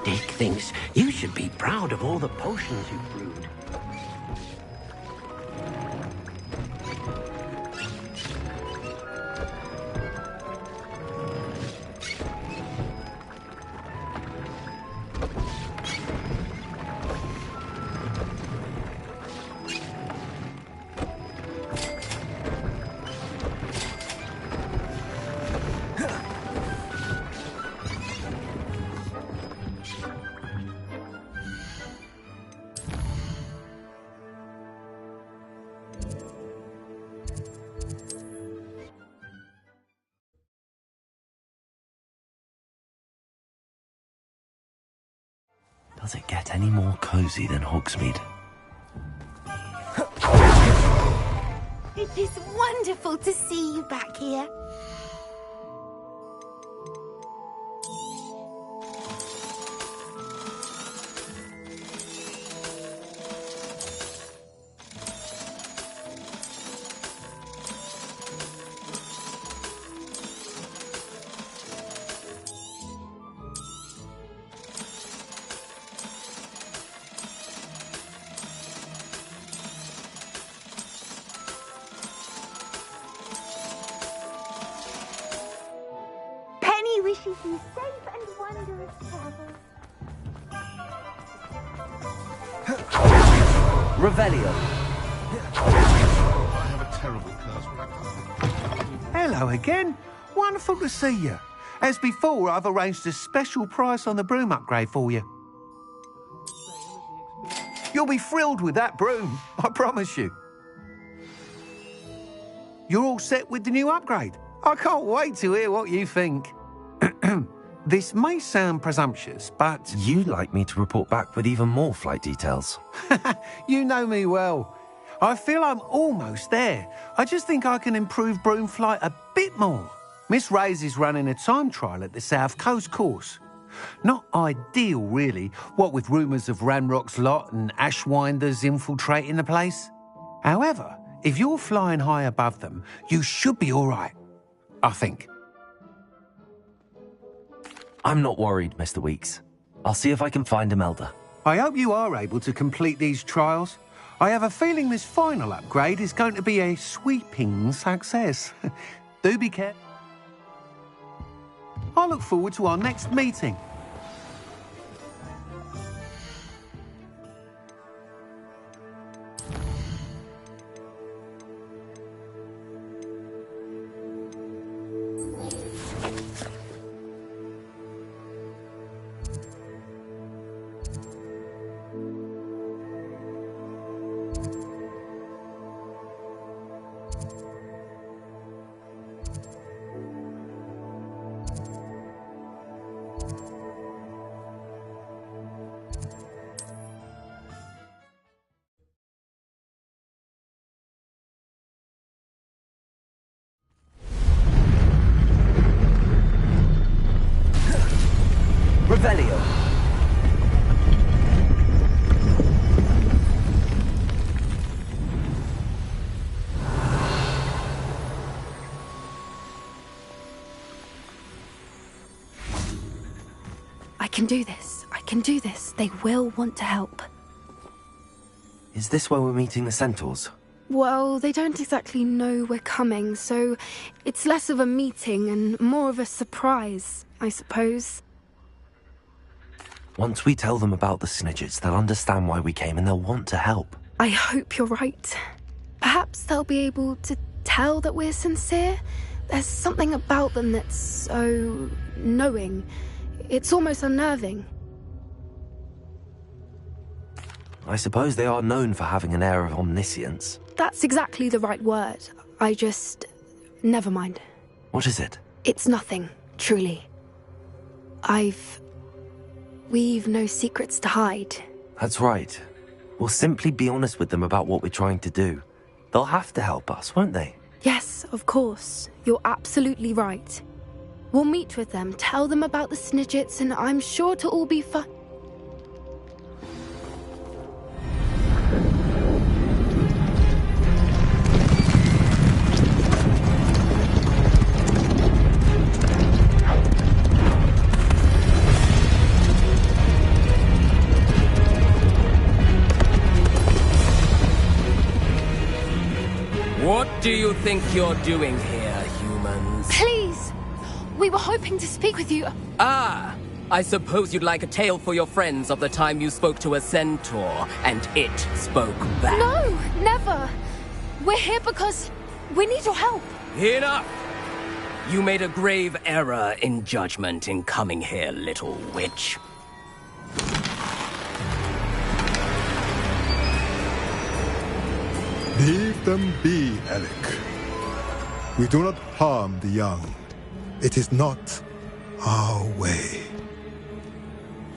Dick thinks you should be proud of all the potions you've brewed. Does it get any more cozy than Hogsmeade? It is wonderful to see you back here. Wishes you safe and wondrous travels. Revelio. I have a terrible curse. Hello again. Wonderful to see you. As before, I've arranged a special price on the broom upgrade for you. You'll be thrilled with that broom, I promise you. You're all set with the new upgrade. I can't wait to hear what you think. This may sound presumptuous, but... You'd like me to report back with even more flight details. You know me well. I feel I'm almost there. I just think I can improve broom flight a bit more. Miss Ray's is running a time trial at the South Coast course. Not ideal, really, what with rumours of Ranrock's lot and Ashwinders infiltrating the place. However, if you're flying high above them, you should be all right, I think. I'm not worried, Mr. Weeks. I'll see if I can find Imelda. I hope you are able to complete these trials. I have a feeling this final upgrade is going to be a sweeping success. Do be careful. I look forward to our next meeting. Revelio. I can do this. I can do this. They will want to help. Is this where we're meeting the Centaurs? Well, they don't exactly know we're coming, so it's less of a meeting and more of a surprise, I suppose. Once we tell them about the Snidgets, they'll understand why we came and they'll want to help. I hope you're right. Perhaps they'll be able to tell that we're sincere. There's something about them that's so knowing. It's almost unnerving. I suppose they are known for having an air of omniscience. That's exactly the right word. Never mind. What is it? It's nothing, truly. We've no secrets to hide. That's right. We'll simply be honest with them about what we're trying to do. They'll have to help us, won't they? Yes, of course. You're absolutely right. We'll meet with them, tell them about the Snidgets, and I'm sure it'll all be fun. What do you think you're doing here, humans? Please! We were hoping to speak with you. Ah! I suppose you'd like a tale for your friends of the time you spoke to a centaur, and it spoke back. No, never! We're here because we need your help. Enough! You made a grave error in judgment in coming here, little witch. Leave them be, Alec. We do not harm the young. It is not our way.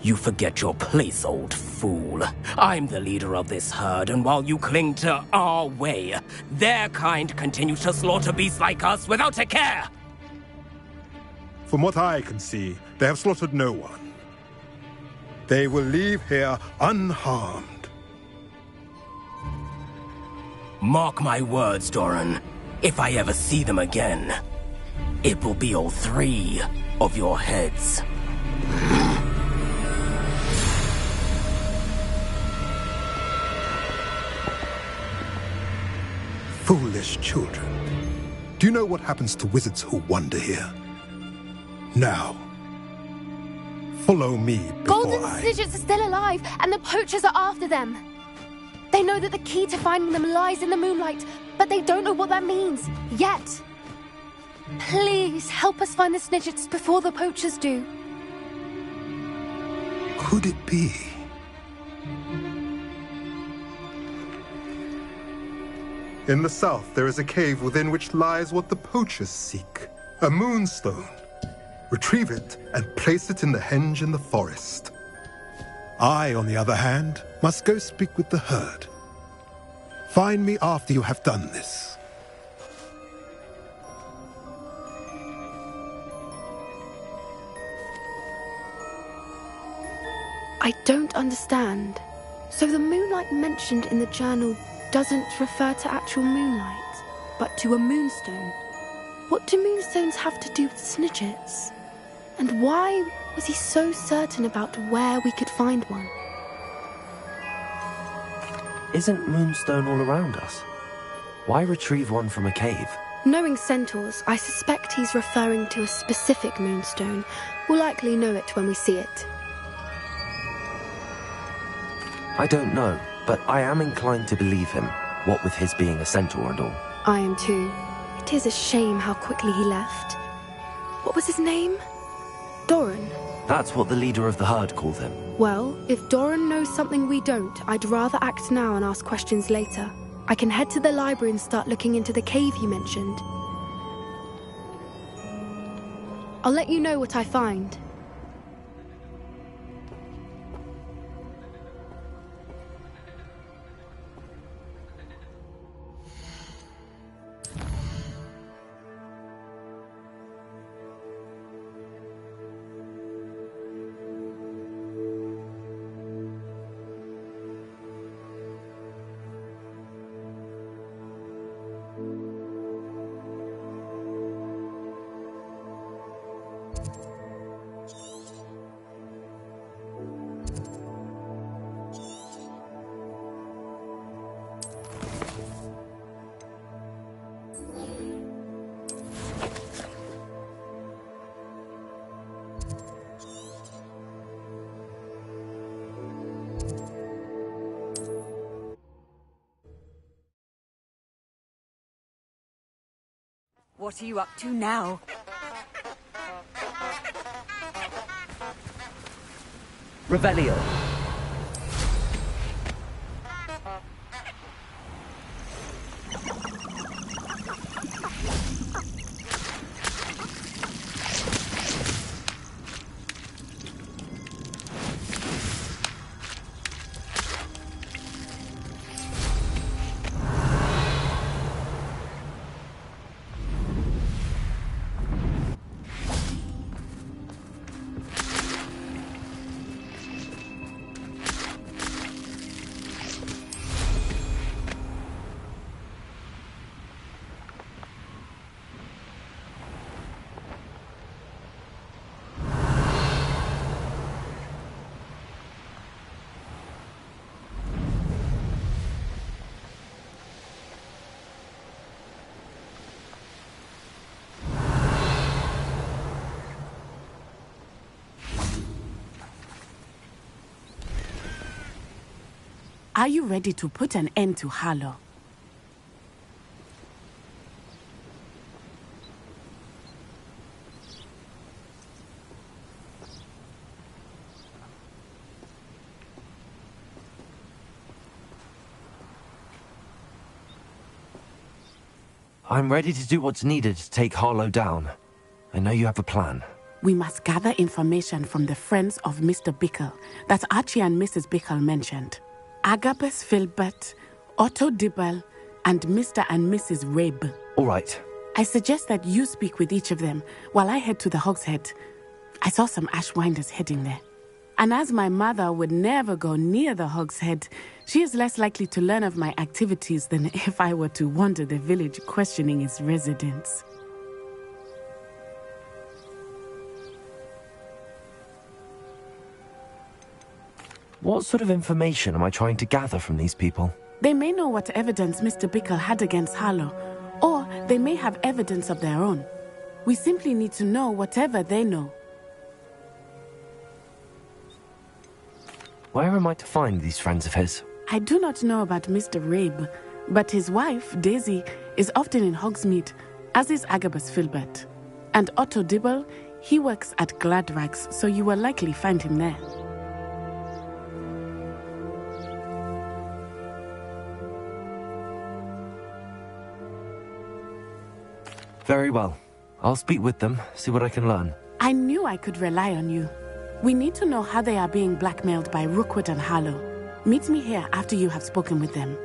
You forget your place, old fool. I'm the leader of this herd, and while you cling to our way, their kind continue to slaughter beasts like us without a care! From what I can see, they have slaughtered no one. They will leave here unharmed. Mark my words, Doran. If I ever see them again, it will be all 3 of your heads. Foolish children. Do you know what happens to wizards who wander here? Now, follow me before Golden Snidgets are still alive, and the poachers are after them. They know that the key to finding them lies in the moonlight, but they don't know what that means, yet. Please, help us find the Snidgets before the poachers do. Could it be? In the south, there is a cave within which lies what the poachers seek. A moonstone. Retrieve it and place it in the henge in the forest. I, on the other hand, must go speak with the herd. Find me after you have done this. I don't understand. So the moonlight mentioned in the journal doesn't refer to actual moonlight, but to a moonstone. What do moonstones have to do with Snidgets? And why was he so certain about where we could find one? Isn't Moonstone all around us? Why retrieve one from a cave? Knowing centaurs, I suspect he's referring to a specific moonstone. We'll likely know it when we see it. I don't know, but I am inclined to believe him, what with his being a centaur and all. I am too. It is a shame how quickly he left. What was his name? Doran. That's what the leader of the herd called him. Well, if Doran knows something we don't, I'd rather act now and ask questions later. I can head to the library and start looking into the cave you mentioned. I'll let you know what I find. What are you up to now? Revelio. Are you ready to put an end to Harlow? I'm ready to do what's needed to take Harlow down. I know you have a plan. We must gather information from the friends of Mr. Bickle that Archie and Mrs. Bickle mentioned. Agabus Filbert, Otto Dibble, and Mr. and Mrs. Rabe. All right. I suggest that you speak with each of them while I head to the Hogshead. I saw some Ashwinders heading there. And as my mother would never go near the Hogshead, she is less likely to learn of my activities than if I were to wander the village questioning its residents. What sort of information am I trying to gather from these people? They may know what evidence Mr. Bickle had against Harlow, or they may have evidence of their own. We simply need to know whatever they know. Where am I to find these friends of his? I do not know about Mr. Rabe, but his wife, Daisy, is often in Hogsmeade, as is Agabus Filbert. And Otto Dibble, he works at Gladrags, so you will likely find him there. Very well. I'll speak with them, see what I can learn. I knew I could rely on you. We need to know how they are being blackmailed by Rookwood and Harlow. Meet me here after you have spoken with them.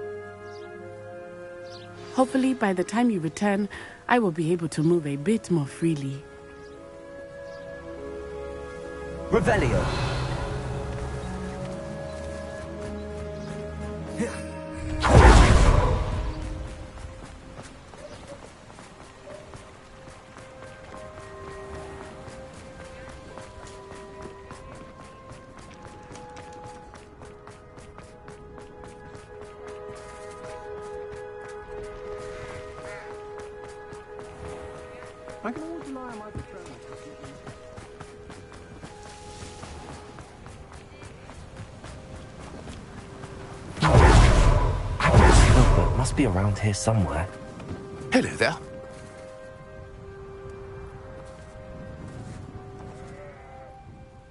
Hopefully, by the time you return, I will be able to move a bit more freely. Revelio! I can always rely on my patrol. Filbert must be around here somewhere. Hello there.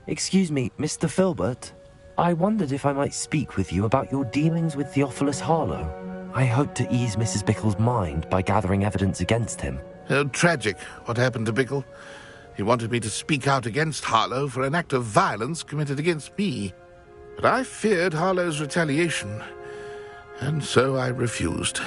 Excuse me, Mr. Filbert. I wondered if I might speak with you about your dealings with Theophilus Harlow. I hope to ease Mrs. Bickle's mind by gathering evidence against him. Tragic, what happened to Bickle. He wanted me to speak out against Harlow for an act of violence committed against me. But I feared Harlow's retaliation, and so I refused.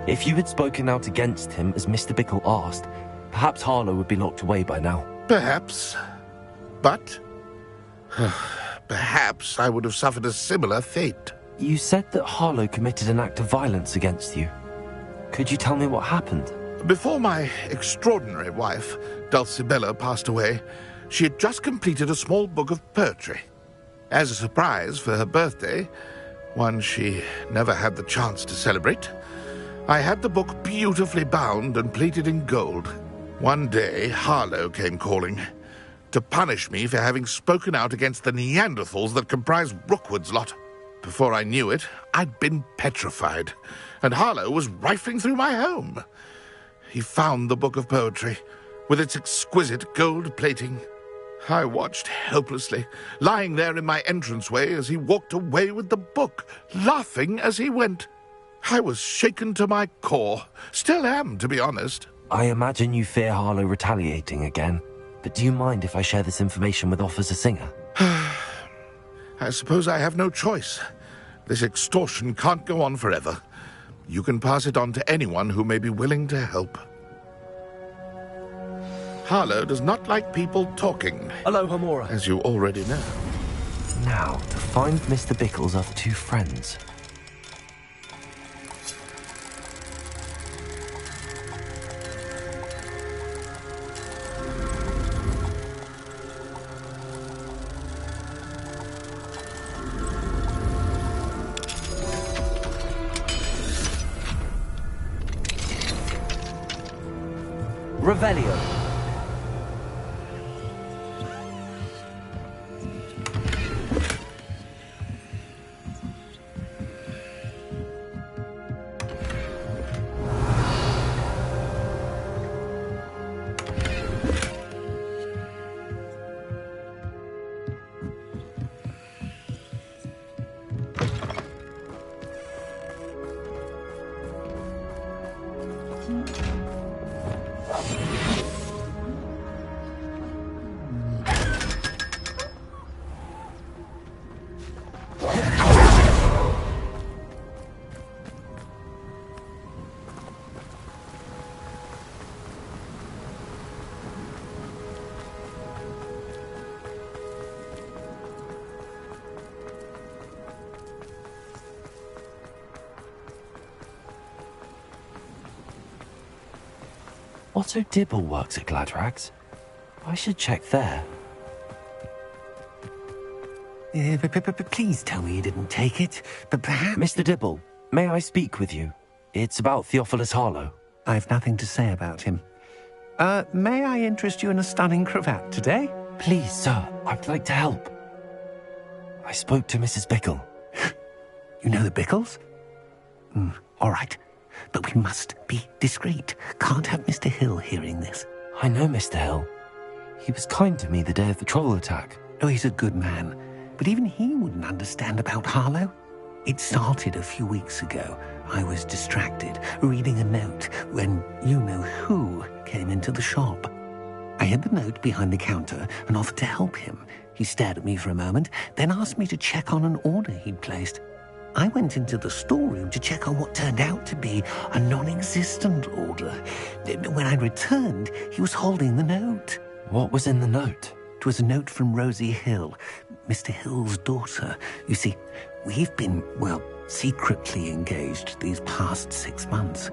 If you had spoken out against him as Mr. Bickle asked, perhaps Harlow would be locked away by now. Perhaps. But perhaps I would have suffered a similar fate. You said that Harlow committed an act of violence against you. Could you tell me what happened? Before my extraordinary wife, Dulcibella, passed away, she had just completed a small book of poetry. As a surprise for her birthday, one she never had the chance to celebrate, I had the book beautifully bound and plated in gold. One day, Harlow came calling to punish me for having spoken out against the Neanderthals that comprise Rookwood's lot. Before I knew it, I'd been petrified, and Harlow was rifling through my home. He found the book of poetry, with its exquisite gold plating. I watched helplessly, lying there in my entranceway as he walked away with the book, laughing as he went. I was shaken to my core. Still am, to be honest. I imagine you fear Harlow retaliating again, but do you mind if I share this information with Officer Singer? I suppose I have no choice. This extortion can't go on forever. You can pass it on to anyone who may be willing to help. Harlow does not like people talking. Hello, Hamora. As you already know. Now, to find Mr. Bickle's other two friends. Revelio. Otto Dibble works at Gladrags. I should check there. Please tell me you didn't take it, but perhaps... Mr. Dibble, may I speak with you? It's about Theophilus Harlow. I've nothing to say about him. May I interest you in a stunning cravat today? Please, sir, I'd like to help. I spoke to Mrs. Bickle. You know the Bickles? All right, but we must be discreet. Can't have Mr. Hill hearing this. I know Mr. Hill. He was kind to me the day of the troll attack. Oh, he's a good man. But even he wouldn't understand about Harlow. It started a few weeks ago. I was distracted, reading a note, when you-know-who came into the shop. I hid the note behind the counter and offered to help him. He stared at me for a moment, then asked me to check on an order he'd placed. I went into the storeroom to check on what turned out to be a non-existent order. When I returned, he was holding the note. What was in the note? It was a note from Rosie Hill, Mr. Hill's daughter. You see, we've been, secretly engaged these past 6 months.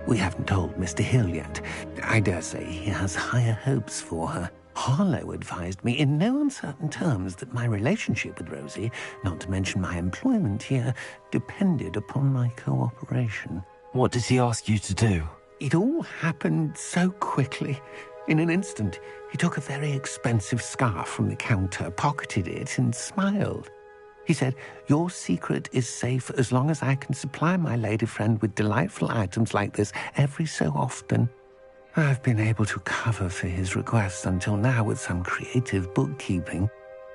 We haven't told Mr. Hill yet. I dare say he has higher hopes for her. Harlow advised me in no uncertain terms that my relationship with Rosie, not to mention my employment here, depended upon my cooperation. What did he ask you to do? It all happened so quickly. In an instant, he took a very expensive scarf from the counter, pocketed it, and smiled. He said, "Your secret is safe as long as I can supply my lady friend with delightful items like this every so often." I've been able to cover for his requests until now with some creative bookkeeping,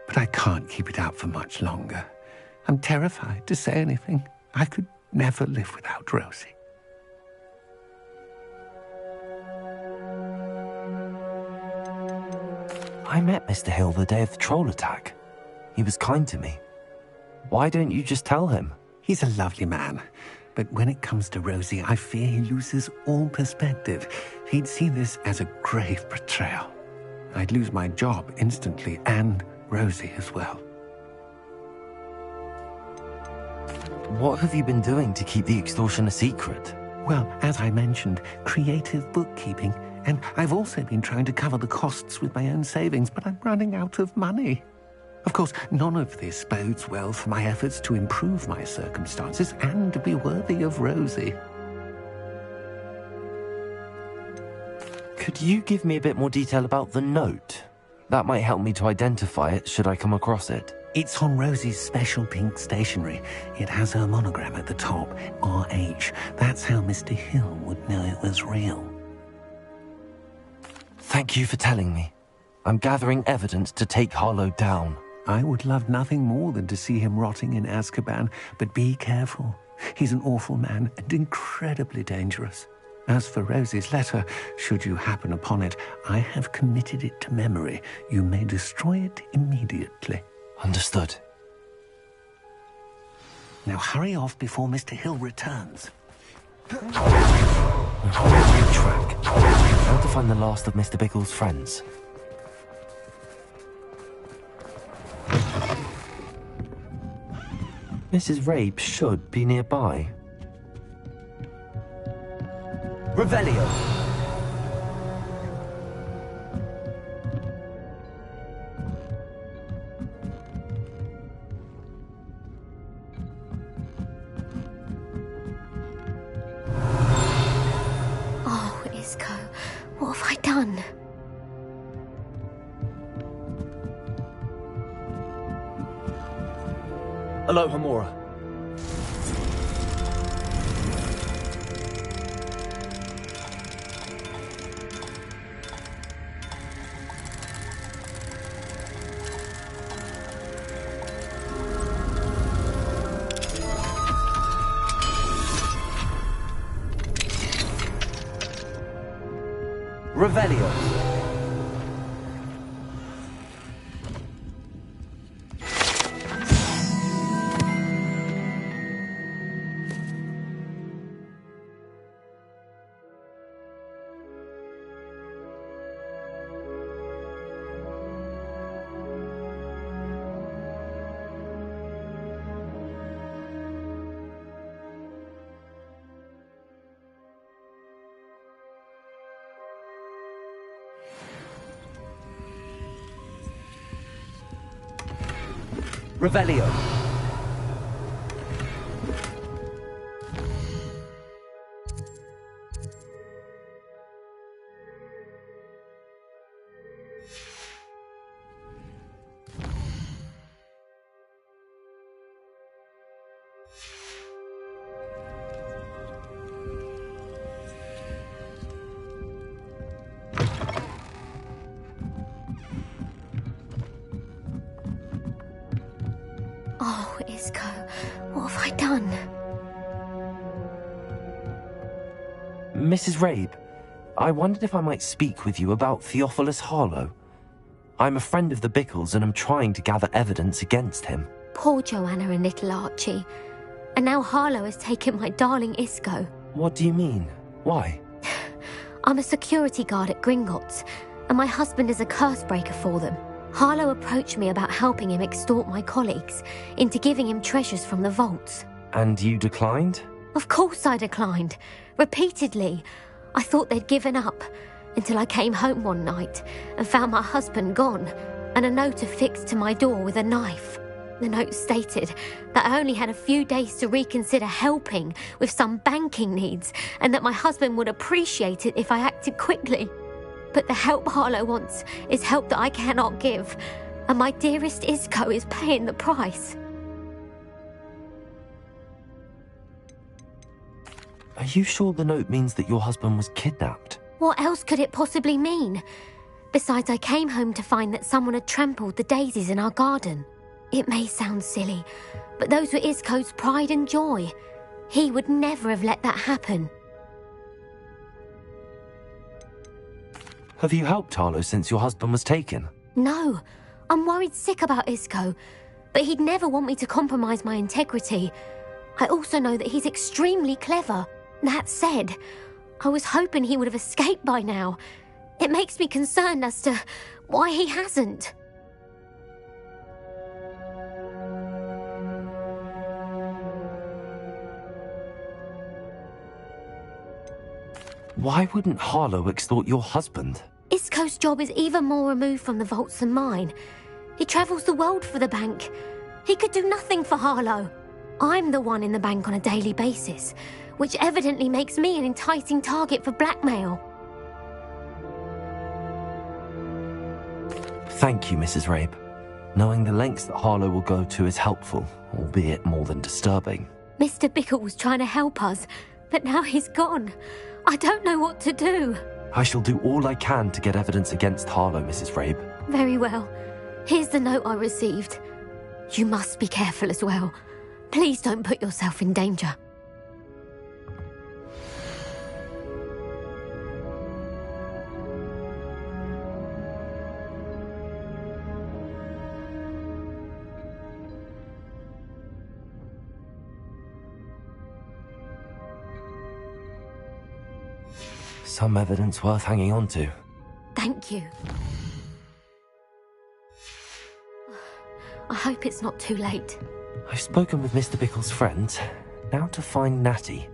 but I can't keep it up for much longer. I'm terrified to say anything. I could never live without Rosie. I met Mr. Hill the day of the troll attack. He was kind to me. Why don't you just tell him? He's a lovely man, but when it comes to Rosie, I fear he loses all perspective. He'd see this as a grave betrayal. I'd lose my job instantly, and Rosie as well. What have you been doing to keep the extortion a secret? Well, as I mentioned, creative bookkeeping. And I've also been trying to cover the costs with my own savings, but I'm running out of money. Of course, none of this bodes well for my efforts to improve my circumstances and to be worthy of Rosie. Could you give me a bit more detail about the note? That might help me to identify it should I come across it. It's on Rosie's special pink stationery. It has her monogram at the top, RH. That's how Mr. Hill would know it was real. Thank you for telling me. I'm gathering evidence to take Harlow down. I would love nothing more than to see him rotting in Azkaban, but be careful. He's an awful man and incredibly dangerous. As for Rosie's letter, should you happen upon it, I have committed it to memory. You may destroy it immediately. Understood. Now hurry off before Mr. Hill returns. Track. How to find the last of Mr. Bickle's friends. Mrs. Rabe should be nearby. Revelio. Oh, Isco, what have I done? Aloha, Mora. Revelio. Revelio. Oh, Isco, what have I done? Mrs. Rabe, I wondered if I might speak with you about Theophilus Harlow. I'm a friend of the Bickles and am trying to gather evidence against him. Poor Joanna and little Archie. And now Harlow has taken my darling Isco. What do you mean? Why? I'm a security guard at Gringotts, and my husband is a curse breaker for them. Harlow approached me about helping him extort my colleagues into giving him treasures from the vaults. And you declined? Of course I declined. Repeatedly. I thought they'd given up, until I came home one night and found my husband gone, and a note affixed to my door with a knife. The note stated that I only had a few days to reconsider helping with some banking needs, and that my husband would appreciate it if I acted quickly. But the help Harlow wants is help that I cannot give, and my dearest Isco is paying the price. Are you sure the note means that your husband was kidnapped? What else could it possibly mean? Besides, I came home to find that someone had trampled the daisies in our garden. It may sound silly, but those were Isco's pride and joy. He would never have let that happen. Have you helped Harlow since your husband was taken? No, I'm worried sick about Isco, but he'd never want me to compromise my integrity. I also know that he's extremely clever. That said, I was hoping he would have escaped by now. It makes me concerned as to why he hasn't. Why wouldn't Harlow extort your husband? Isco's job is even more removed from the vaults than mine. He travels the world for the bank. He could do nothing for Harlow. I'm the one in the bank on a daily basis, which evidently makes me an enticing target for blackmail. Thank you, Mrs. Rabe. Knowing the lengths that Harlow will go to is helpful, albeit more than disturbing. Mr. Bickle was trying to help us, but now he's gone. I don't know what to do. I shall do all I can to get evidence against Harlow, Mrs. Rabe. Very well. Here's the note I received. You must be careful as well. Please don't put yourself in danger. Some evidence worth hanging on to. Thank you. I hope it's not too late. I've spoken with Mr. Bickle's friends. Now to find Natty.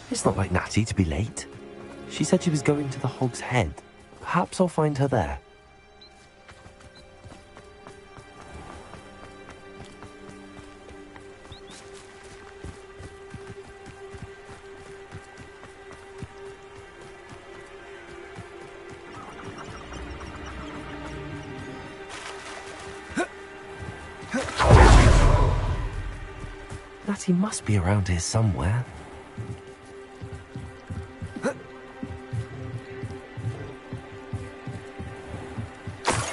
It's not like Natty to be late. She said she was going to the Hog's Head. Perhaps I'll find her there. Natty must be around here somewhere.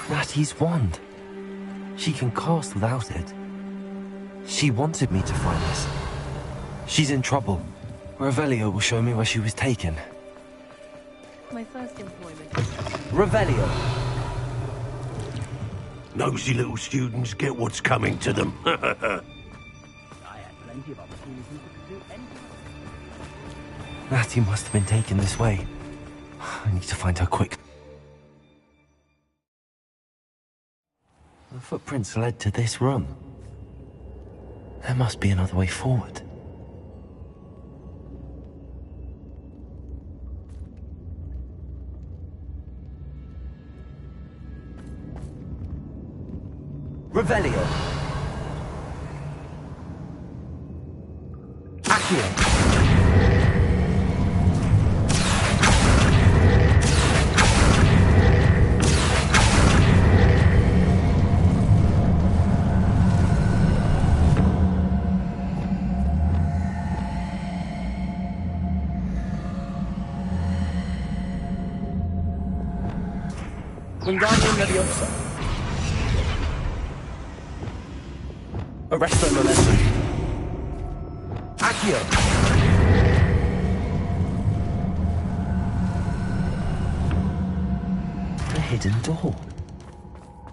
Natty's wand. She can cast without it. She wanted me to find this. She's in trouble. Revelio will show me where she was taken. My first employment. Revelio! Nosy little students get what's coming to them. I had plenty of opportunities to do anything. Natty must have been taken this way. I need to find her quick. The footprints led to this room. There must be another way forward. Revelio! Accio! Wingardium Leviosa. Arresto Momentum. Accio! The hidden door.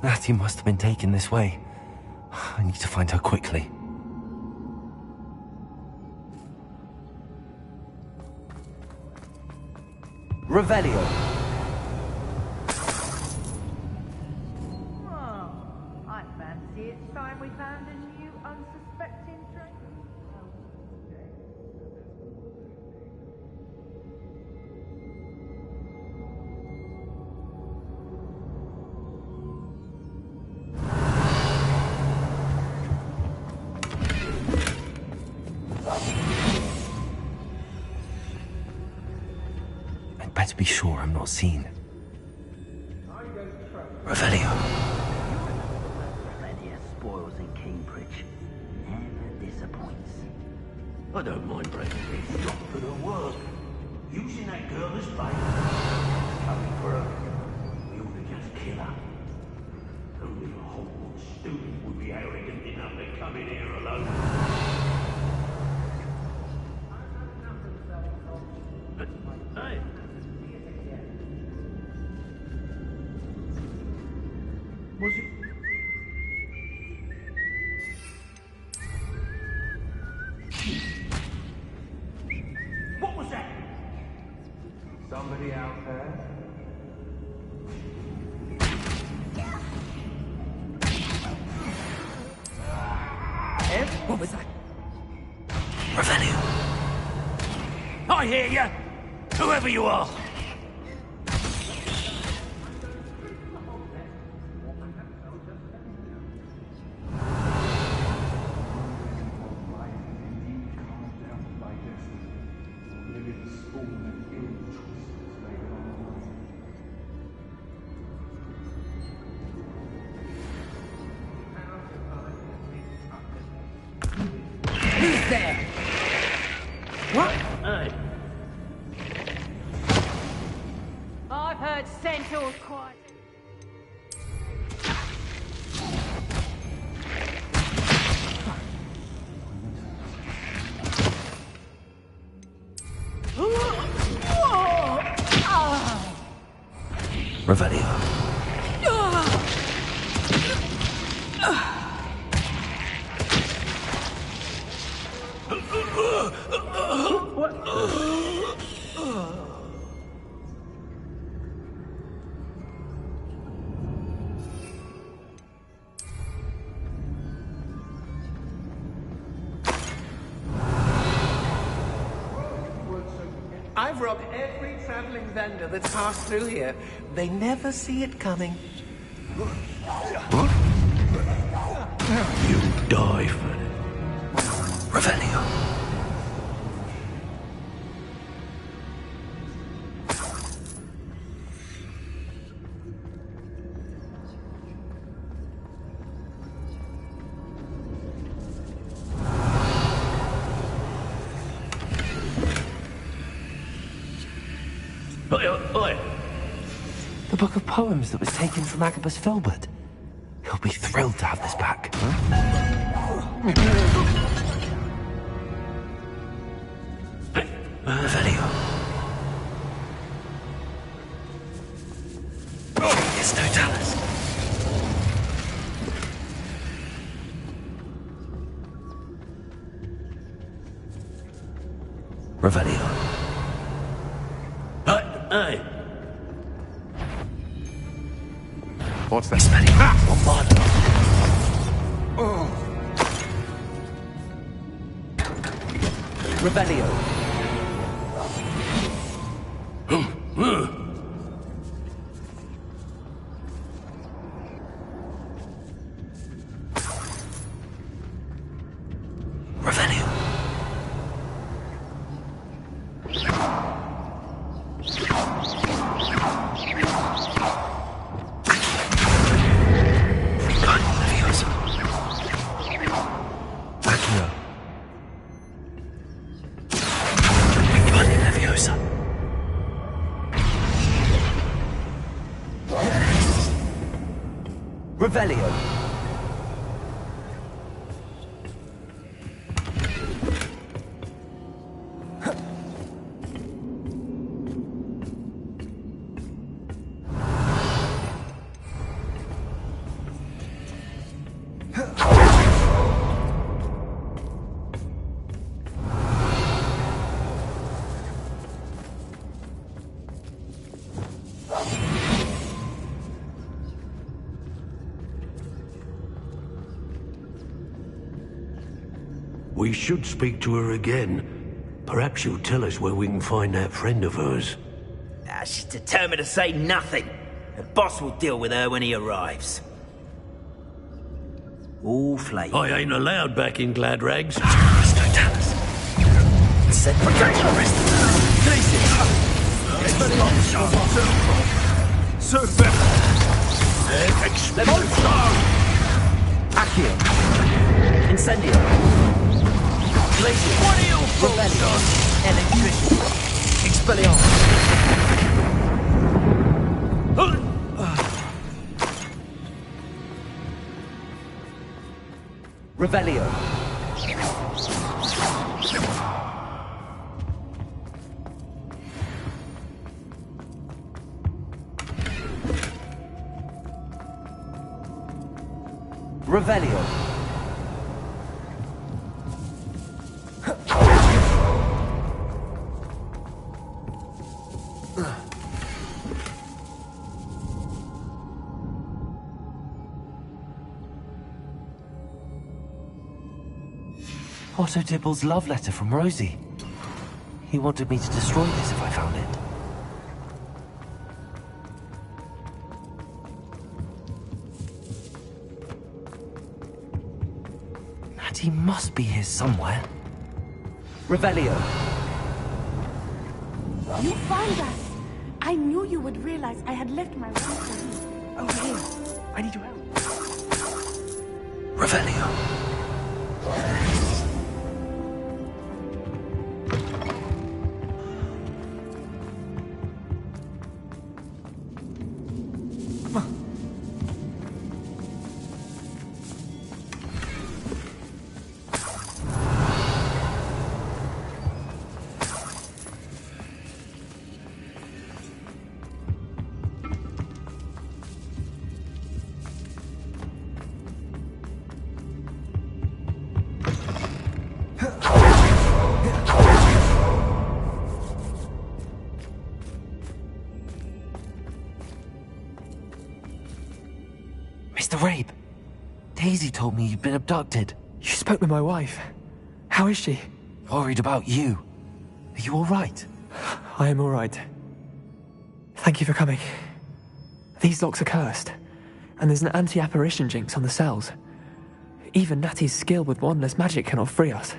Natty must have been taken this way. I need to find her quickly. Revelio! I fancy it's time we found a new unsuspecting drink. I'd better be sure I'm not seen. Revelio. Plenty of spoils in Cambridge. Never disappoints. I don't mind breaking this job for the world. Using that girl as bait. Coming for her. We ought to just kill her. Only a HogWarts student would be arrogant enough to come in here alone. Hey. Was it? What was that? Somebody out there? What was that? Revelio. I hear you! Whoever you are! Who's there? What? Hey. I've heard centaurs quiet. Revelio. I've robbed every traveling vendor that's passed through here. They never see it coming. You die for it. Revelio. oi! The book of poems that was taken from Agabus Filbert. He'll be thrilled to have this back. Revelio. It's Totalis. Revelio. Hey! What's that? Revelio. Revelio. Revelio. We should speak to her again. Perhaps she'll tell us where we can find that friend of hers. She's determined to say nothing. The boss will deal with her when he arrives. All flame. I ain't allowed back in Glad Rags. Said protect the rest of them. Accio. Incendio. Glacier. What are you Revelio. Electricity. Expelliarmus. Revelio. Revelio. Otto Dibble's love letter from Rosie. He wanted me to destroy this if I found it. Natty must be here somewhere. Revelio. You found us! I knew you would realize I had left my wand for you. Over here. I need your help. Revelio. Mr. Rabe, Daisy told me you'd been abducted. You spoke with my wife. How is she? Worried about you. Are you all right? I am all right. Thank you for coming. These locks are cursed, and there's an anti-apparition jinx on the cells. Even Natty's skill with wandless magic cannot free us.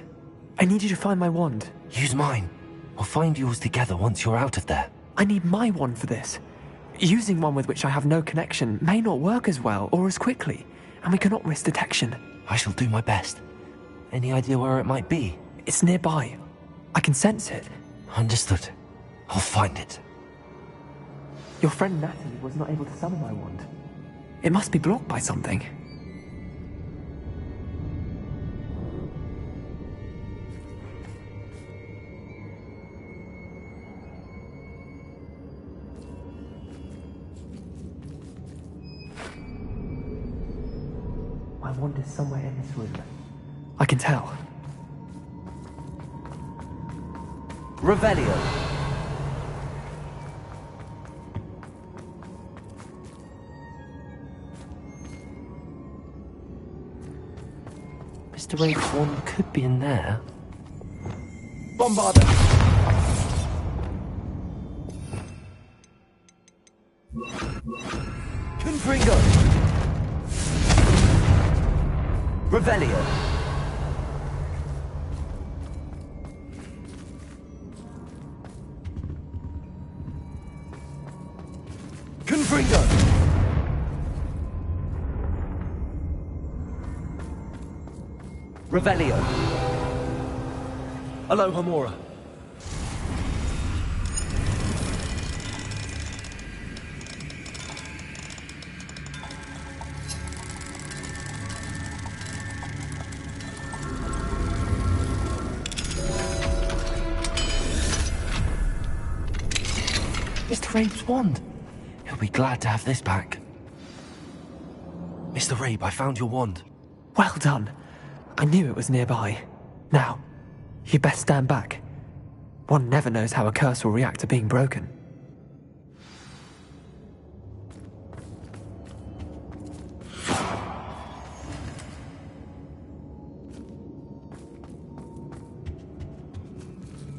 I need you to find my wand. Use mine. We'll find yours together once you're out of there. I need my wand for this. Using one with which I have no connection may not work as well or as quickly, and we cannot risk detection. I shall do my best. Any idea where it might be? It's nearby. I can sense it. Understood. I'll find it. Your friend Natty was not able to summon my wand. It must be blocked by something. My wand is somewhere in this room. I can tell. Revelio. Mr. Rabe's wand could be in there. Bombarda! Confringo! Revelio! Confringo! Revelio! Aloha Mora! Mr. Rabe's wand! He'll be glad to have this back. Mr. Rabe, I found your wand. Well done. I knew it was nearby. Now, you best stand back. One never knows how a curse will react to being broken.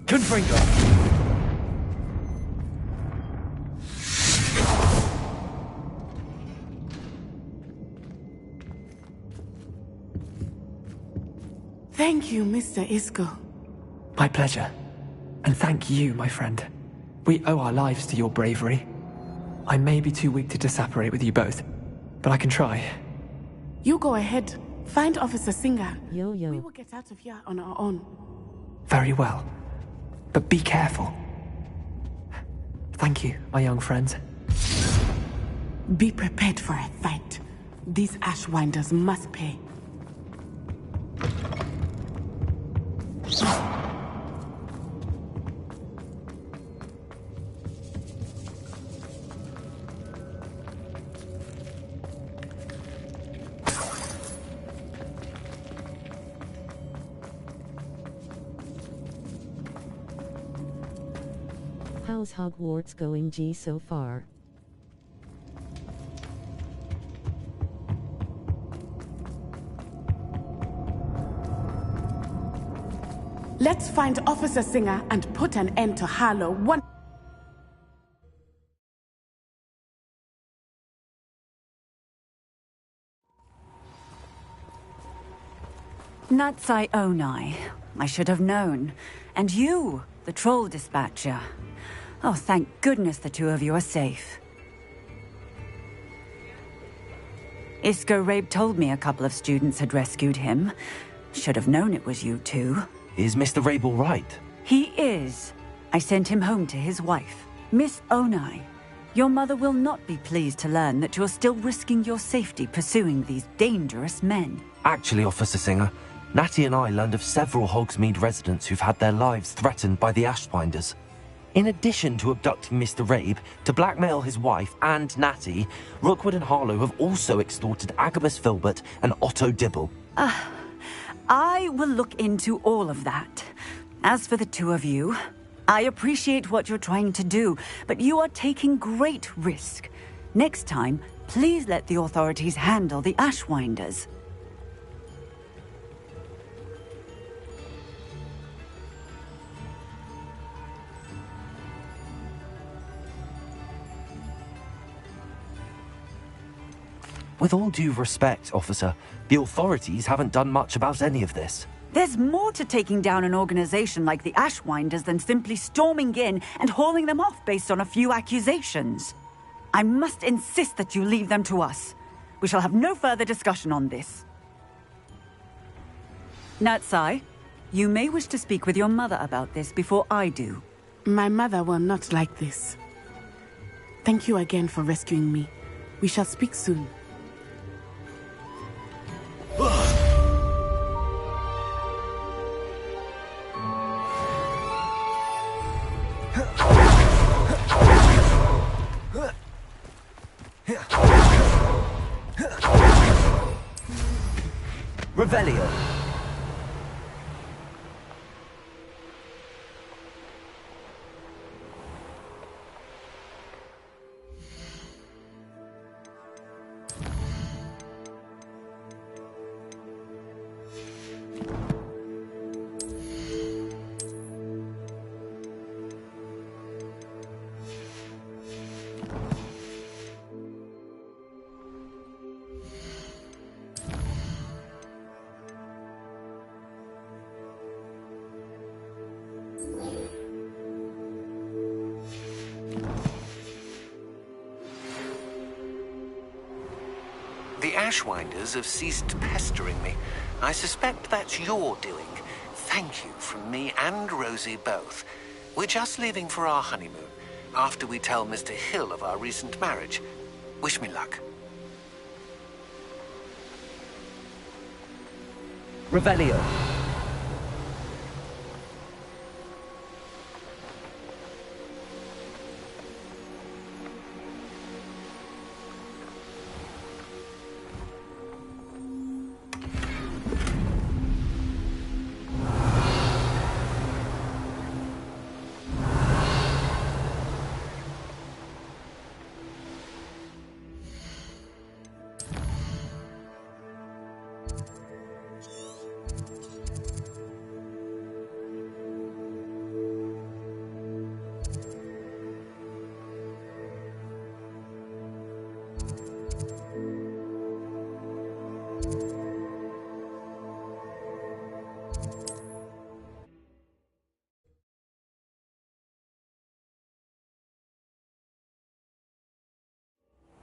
Confringo! Thank you, Mr. Isco. My pleasure. And thank you, my friend. We owe our lives to your bravery. I may be too weak to disapparate with you both, but I can try. You go ahead. Find Officer Singer. Yo-yo. We will get out of here on our own. Very well. But be careful. Thank you, my young friends. Be prepared for a fight. These Ashwinders must pay. How's Hogwarts going, G, so far? Let's find Officer Singer and put an end to Harlow one. Natsai Onai. I should have known. And you, the troll dispatcher. Oh, thank goodness the two of you are safe. Isco Rabe told me a couple of students had rescued him. Should have known it was you two. Is Mr. Rabe all right? He is. I sent him home to his wife, Miss Onai. Your mother will not be pleased to learn that you're still risking your safety pursuing these dangerous men. Actually, Officer Singer, Natty and I learned of several Hogsmeade residents who've had their lives threatened by the Ashwinders. In addition to abducting Mr. Rabe to blackmail his wife and Natty, Rookwood and Harlow have also extorted Agabus Filbert and Otto Dibble. I will look into all of that. As for the two of you, I appreciate what you're trying to do, but you are taking great risk. Next time, please let the authorities handle the Ashwinders. With all due respect, officer, the authorities haven't done much about any of this. There's more to taking down an organization like the Ashwinders than simply storming in and hauling them off based on a few accusations. I must insist that you leave them to us. We shall have no further discussion on this. Natsai, you may wish to speak with your mother about this before I do. My mother will not like this. Thank you again for rescuing me. We shall speak soon. Revelio. The Ashwinders have ceased pestering me. I suspect that's your doing. Thank you from me and Rosie both. We're just leaving for our honeymoon, after we tell Mr. Hill of our recent marriage. Wish me luck. Revelio.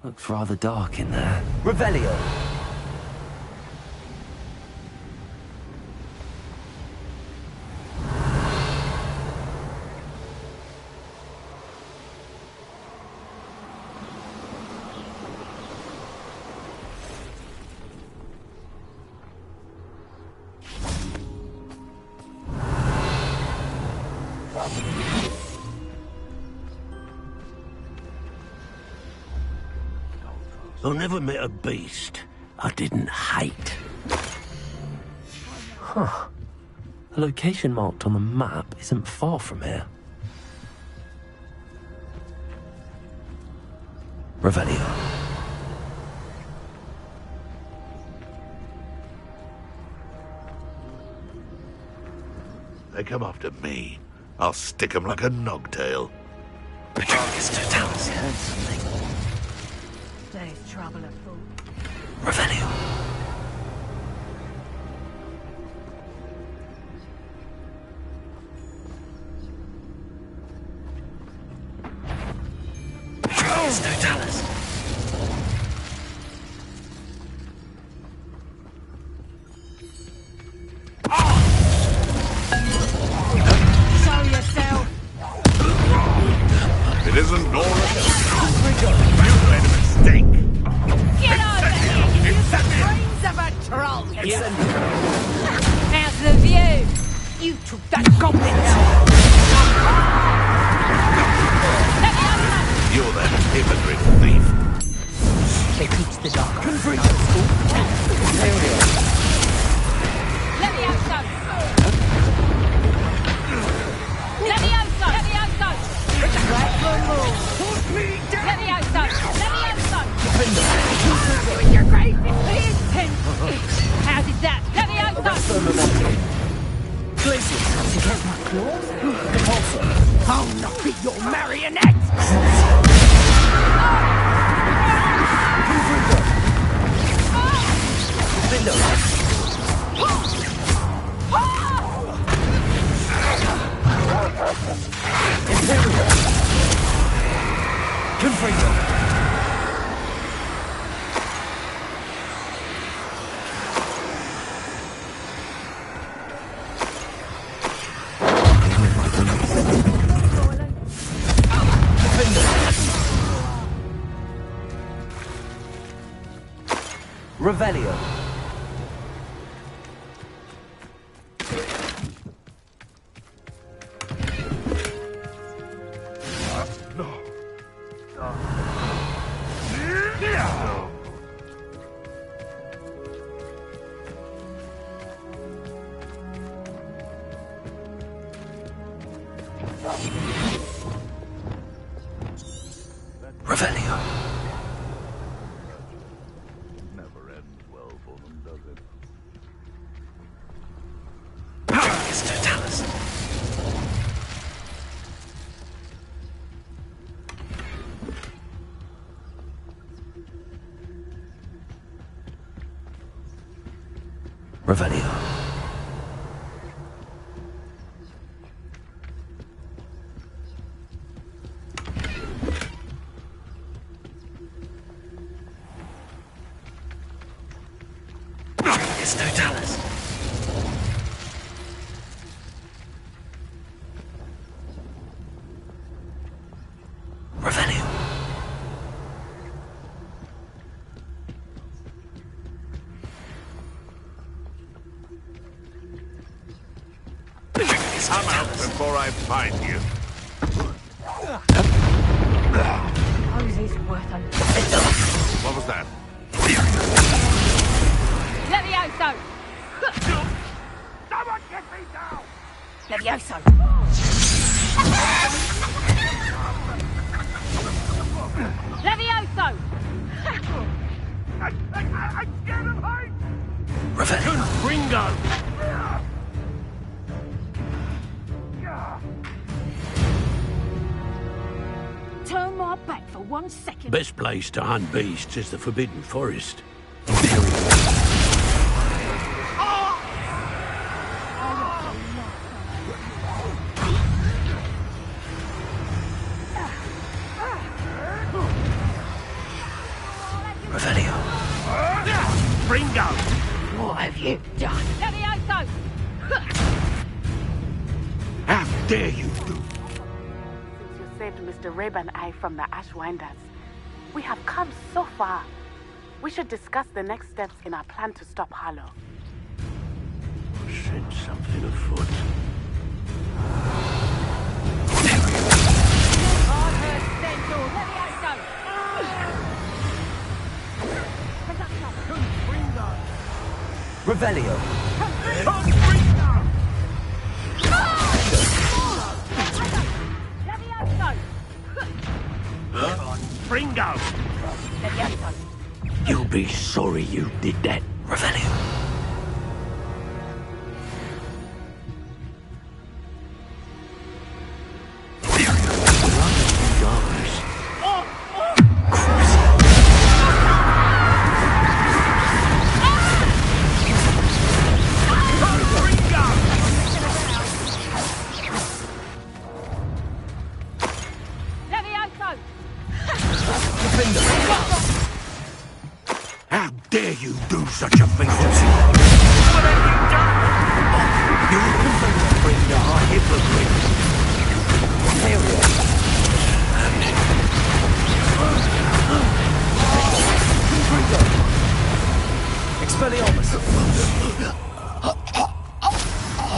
Looks rather dark in there. Revelio! I never met a beast I didn't hate. Huh. The location marked on the map isn't far from here. Revelio. They come after me. I'll stick 'em like a nogtail. Petronius Totalis heard something. There's trouble afoot. Revelio. Petronius Totalis. Show yourself! It isn't Nora. You made a mistake. Get over here, you brains of a troll! How's the view? You took that goblin out! You're that hypocrite thief. They teach the dark at school. There we are. Levioso! Levioso! Levioso! Levioso! Levioso! With your great intent! How did that? Levioso! Glaciers to get my claws? I'll not be your marionette! Revelio. Revelio. Never ends well for them, does it? Primus Totalis. Revelio. Primus Totalis. Revelio. Come out before I find you. Rosie's worth a... What was that? Levioso! Someone get me down! Levioso! Levioso! I'm scared of heights! Revelio. Ringo! Turn my back for 1 second. Best place to hunt beasts is the Forbidden Forest. Revelio. Ringo! What have you done? Levioso! How dare you do? Since you saved Mr. Rabe and I from the Ashwinders, we have come so far. We should discuss the next steps in our plan to stop Harlow. Send something afoot. Revelio. Ringo! You'll be sorry you did that. Revelio. How dare you do such a thing to me? What have you done? You bring the hypocrite. Expelliarmus.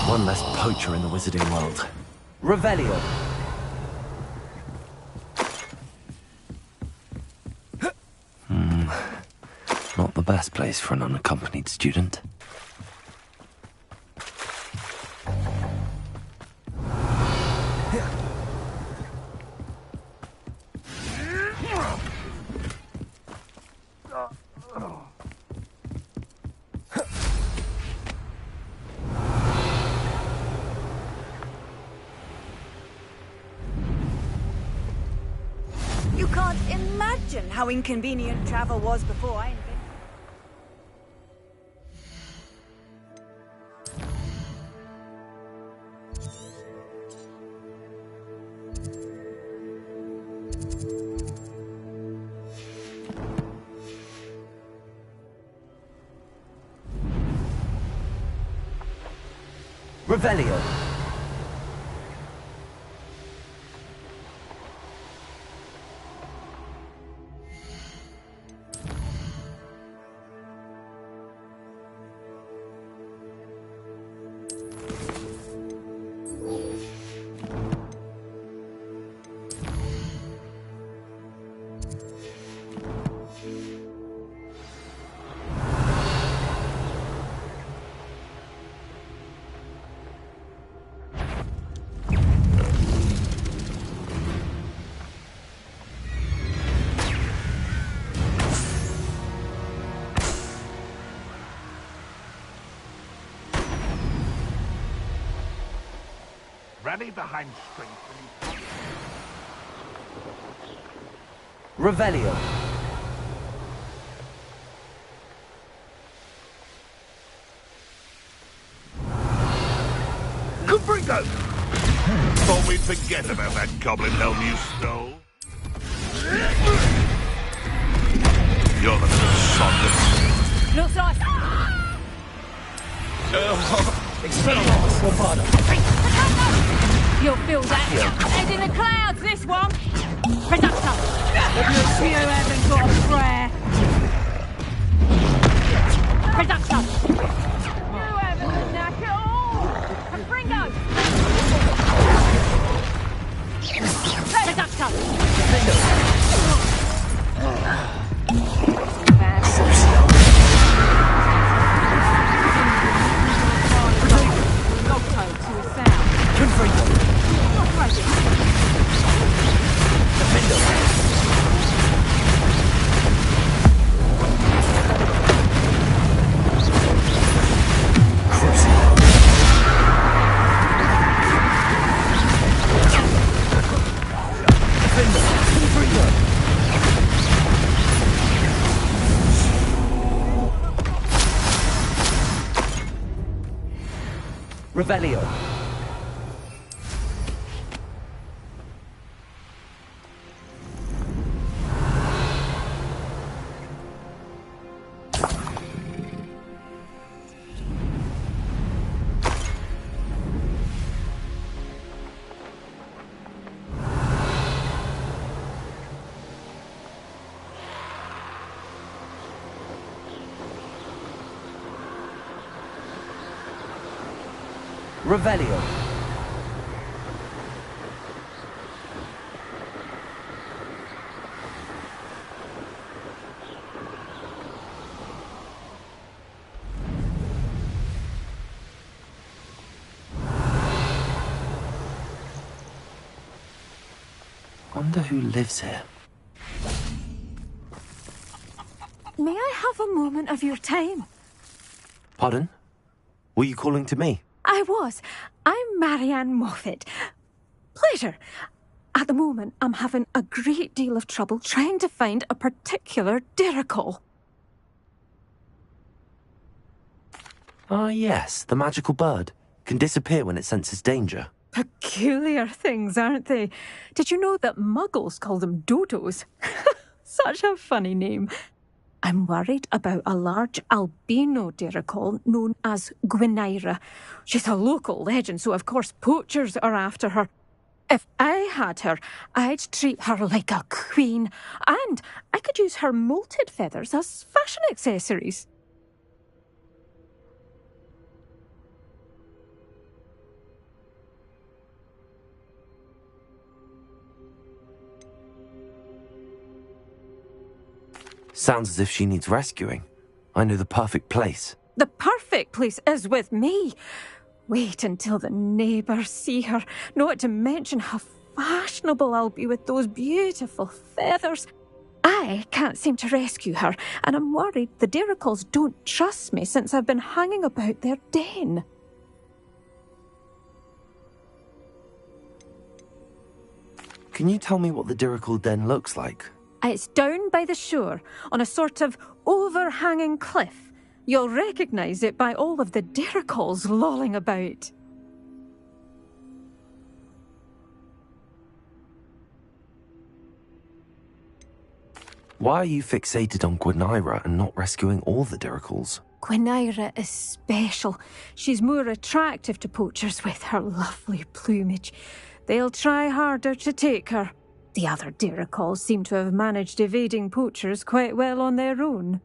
One less poacher in the wizarding world. Revelio. Not the best place for an unaccompanied student. You can't imagine how inconvenient travel was before I invented. Revelio. Rally behind strength and... Revelio. Confringo! Thought we'd forget about that goblin helm you stole. You're the little sod that... Looks like... You'll feel that. Head in the clouds, this one. Reducto. You haven't got a prayer. Reducto. You haven't a knack at all. Confringo. Reducto. Revelio. Revelio. Wonder who lives here. May I have a moment of your time? Pardon? Were you calling to me? I was. I'm Marianne Moffat. Pleasure. At the moment, I'm having a great deal of trouble trying to find a particular Diricol. Ah, yes, the magical bird. Can disappear when it senses danger. Peculiar things, aren't they? Did you know that muggles call them dodos? Such a funny name. I'm worried about a large albino Diricol known as Gwynaira. She's a local legend, so of course poachers are after her. If I had her, I'd treat her like a queen, and I could use her molted feathers as fashion accessories. Sounds as if she needs rescuing. I know the perfect place. The perfect place is with me. Wait until the neighbours see her, not to mention how fashionable I'll be with those beautiful feathers. I can't seem to rescue her, and I'm worried the Diricols don't trust me since I've been hanging about their den. Can you tell me what the Diricol den looks like? It's down by the shore, on a sort of overhanging cliff. You'll recognise it by all of the Diricols lolling about. Why are you fixated on Gwynaira and not rescuing all the Diricols? Gwynaira is special. She's more attractive to poachers with her lovely plumage. They'll try harder to take her. The other Diricols seem to have managed evading poachers quite well on their own.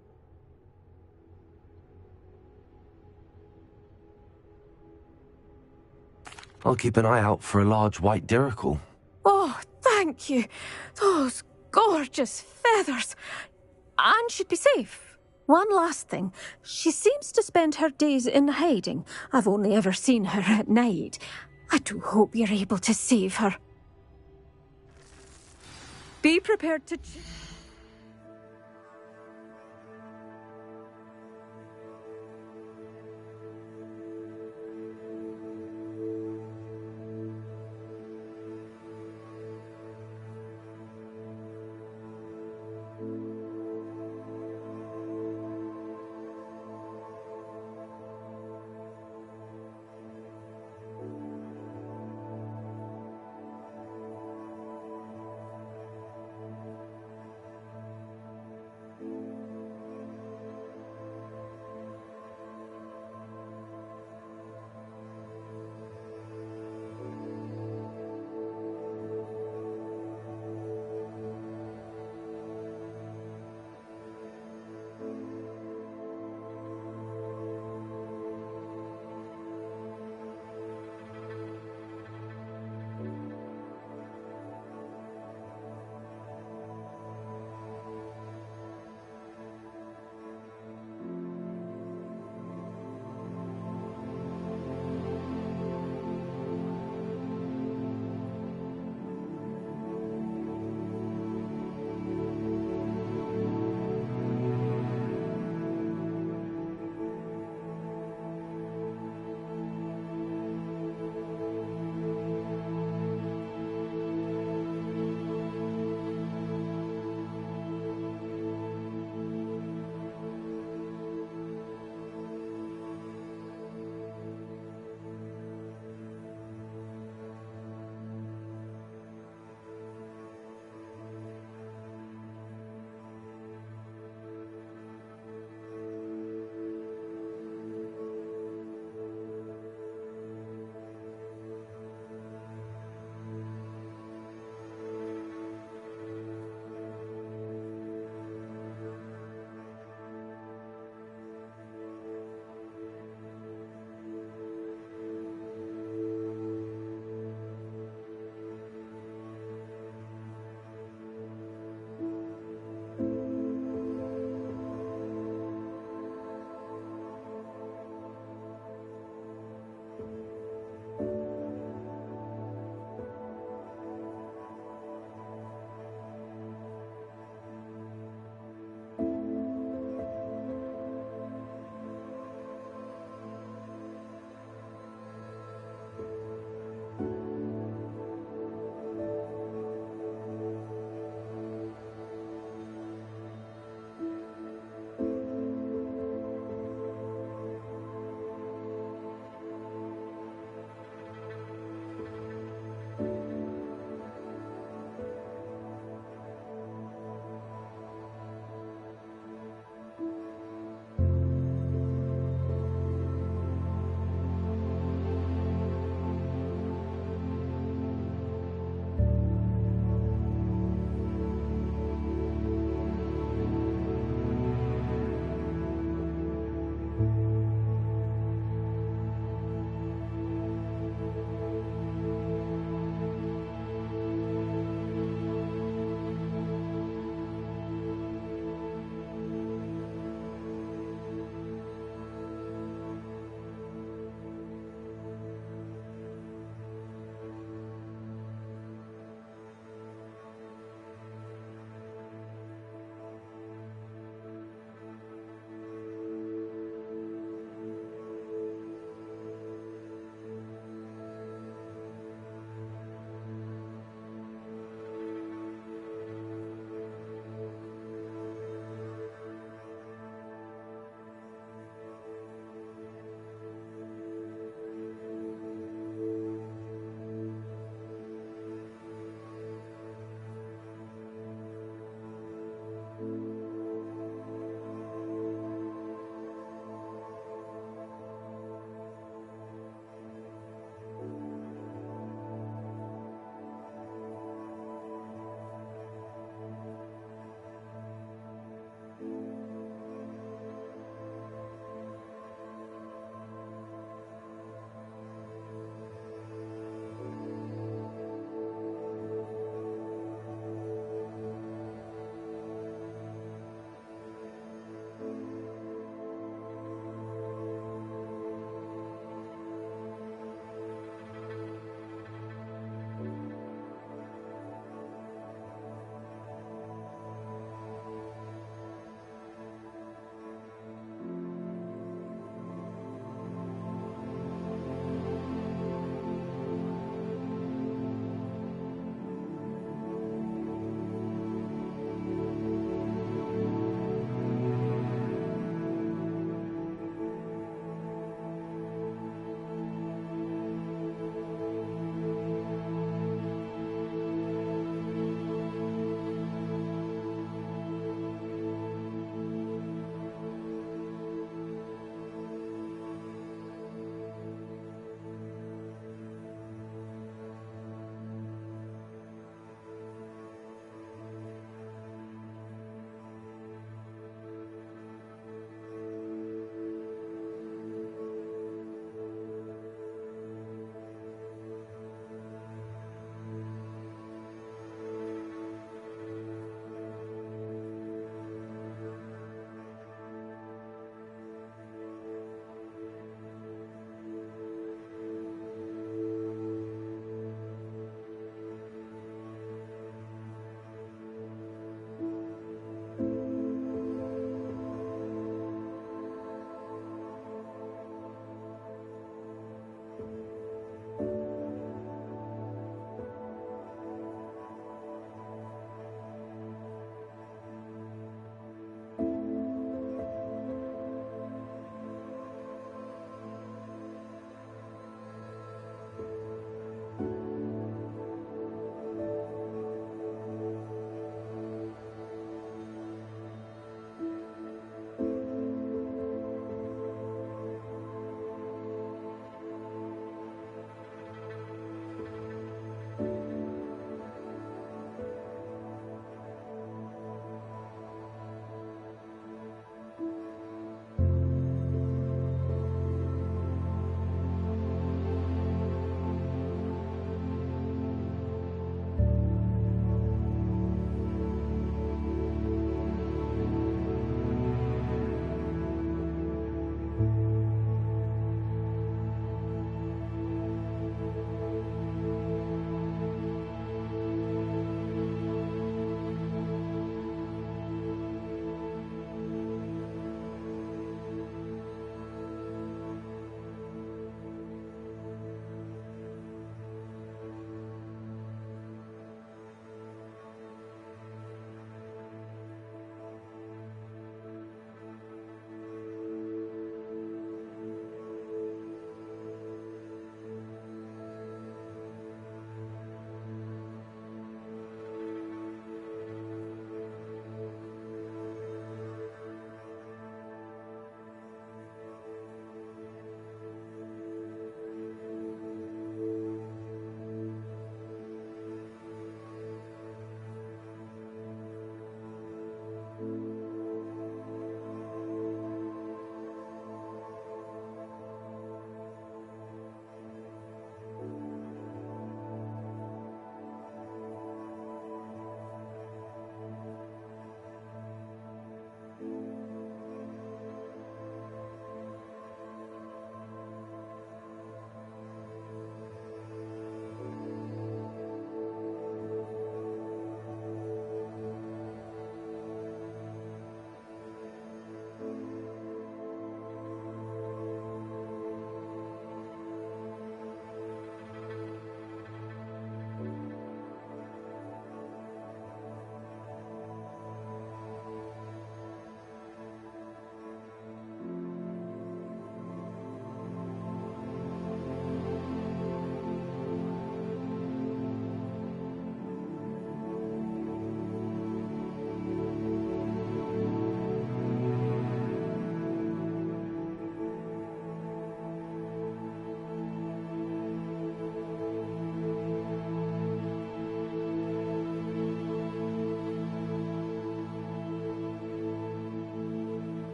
I'll keep an eye out for a large white Diricol. Oh, thank you. Those gorgeous feathers. And she'd be safe. One last thing. She seems to spend her days in hiding. I've only ever seen her at night. I do hope you're able to save her. Be prepared to...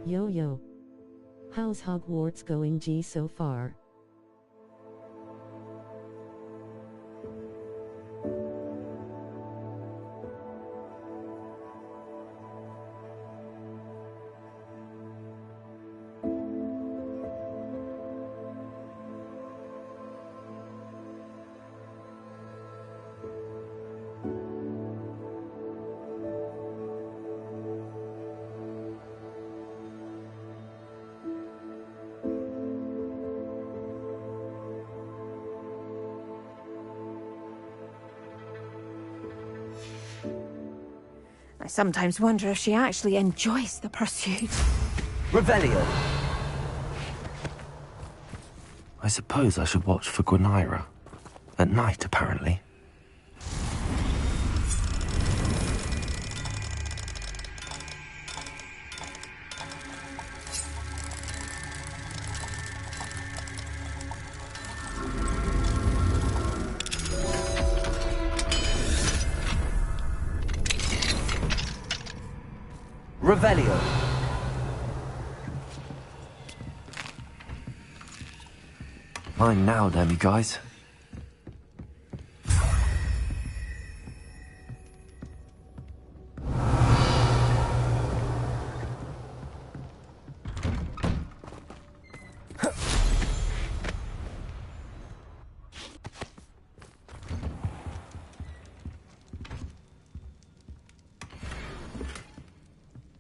Yo yo. How's Hogwarts going G so far? I sometimes wonder if she actually enjoys the pursuit. Revelio! I suppose I should watch for Gwenira. At night, apparently. Revelio. Mine now, damn you guys.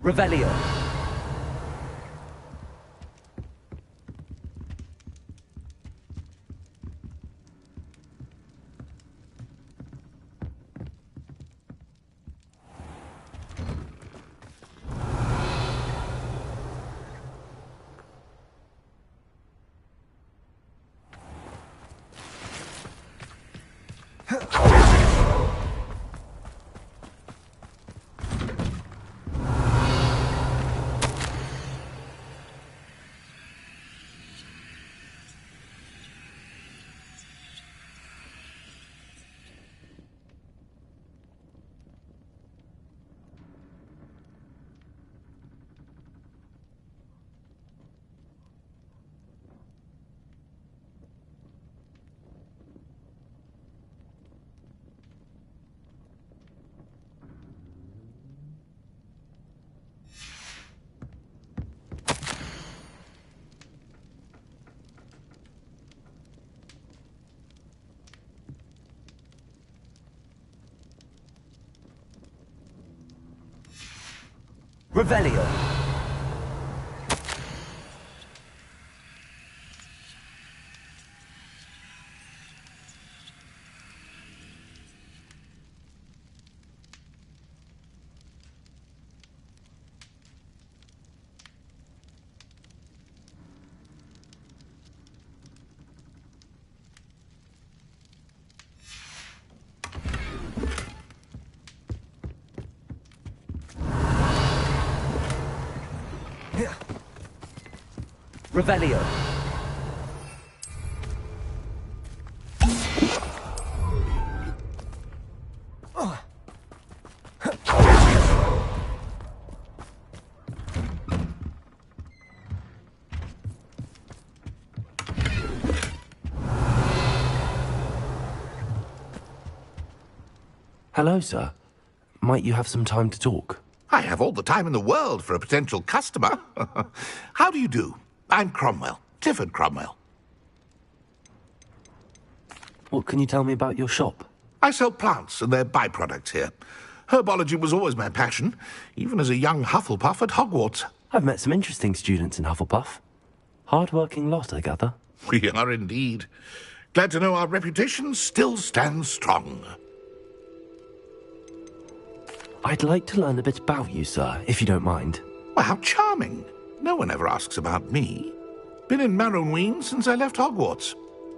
Revelio. Revelio. Revelio. Hello, sir. Might you have some time to talk? I have all the time in the world for a potential customer. How do you do? I'm Cromwell, Clifford Cromwell. What can you tell me about your shop? I sell plants and their byproducts here. Herbology was always my passion, even as a young Hufflepuff at Hogwarts. I've met some interesting students in Hufflepuff. Hard-working lot, I gather. We are indeed. Glad to know our reputation still stands strong. I'd like to learn a bit about you, sir, if you don't mind. Well, how charming. No one ever asks about me. Been in Marrowween since I left Hogwarts.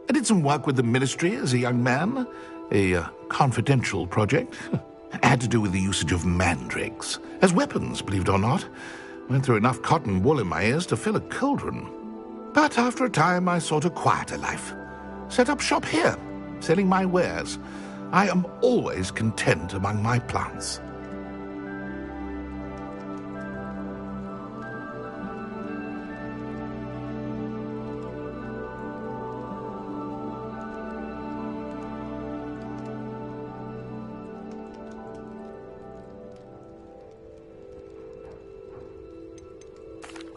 I did some work with the Ministry as a young man. A confidential project. Had to do with the usage of mandrakes. As weapons, believe it or not. Went through enough cotton wool in my ears to fill a cauldron. But after a time, I sought a quieter life. Set up shop here, selling my wares. I am always content among my plants.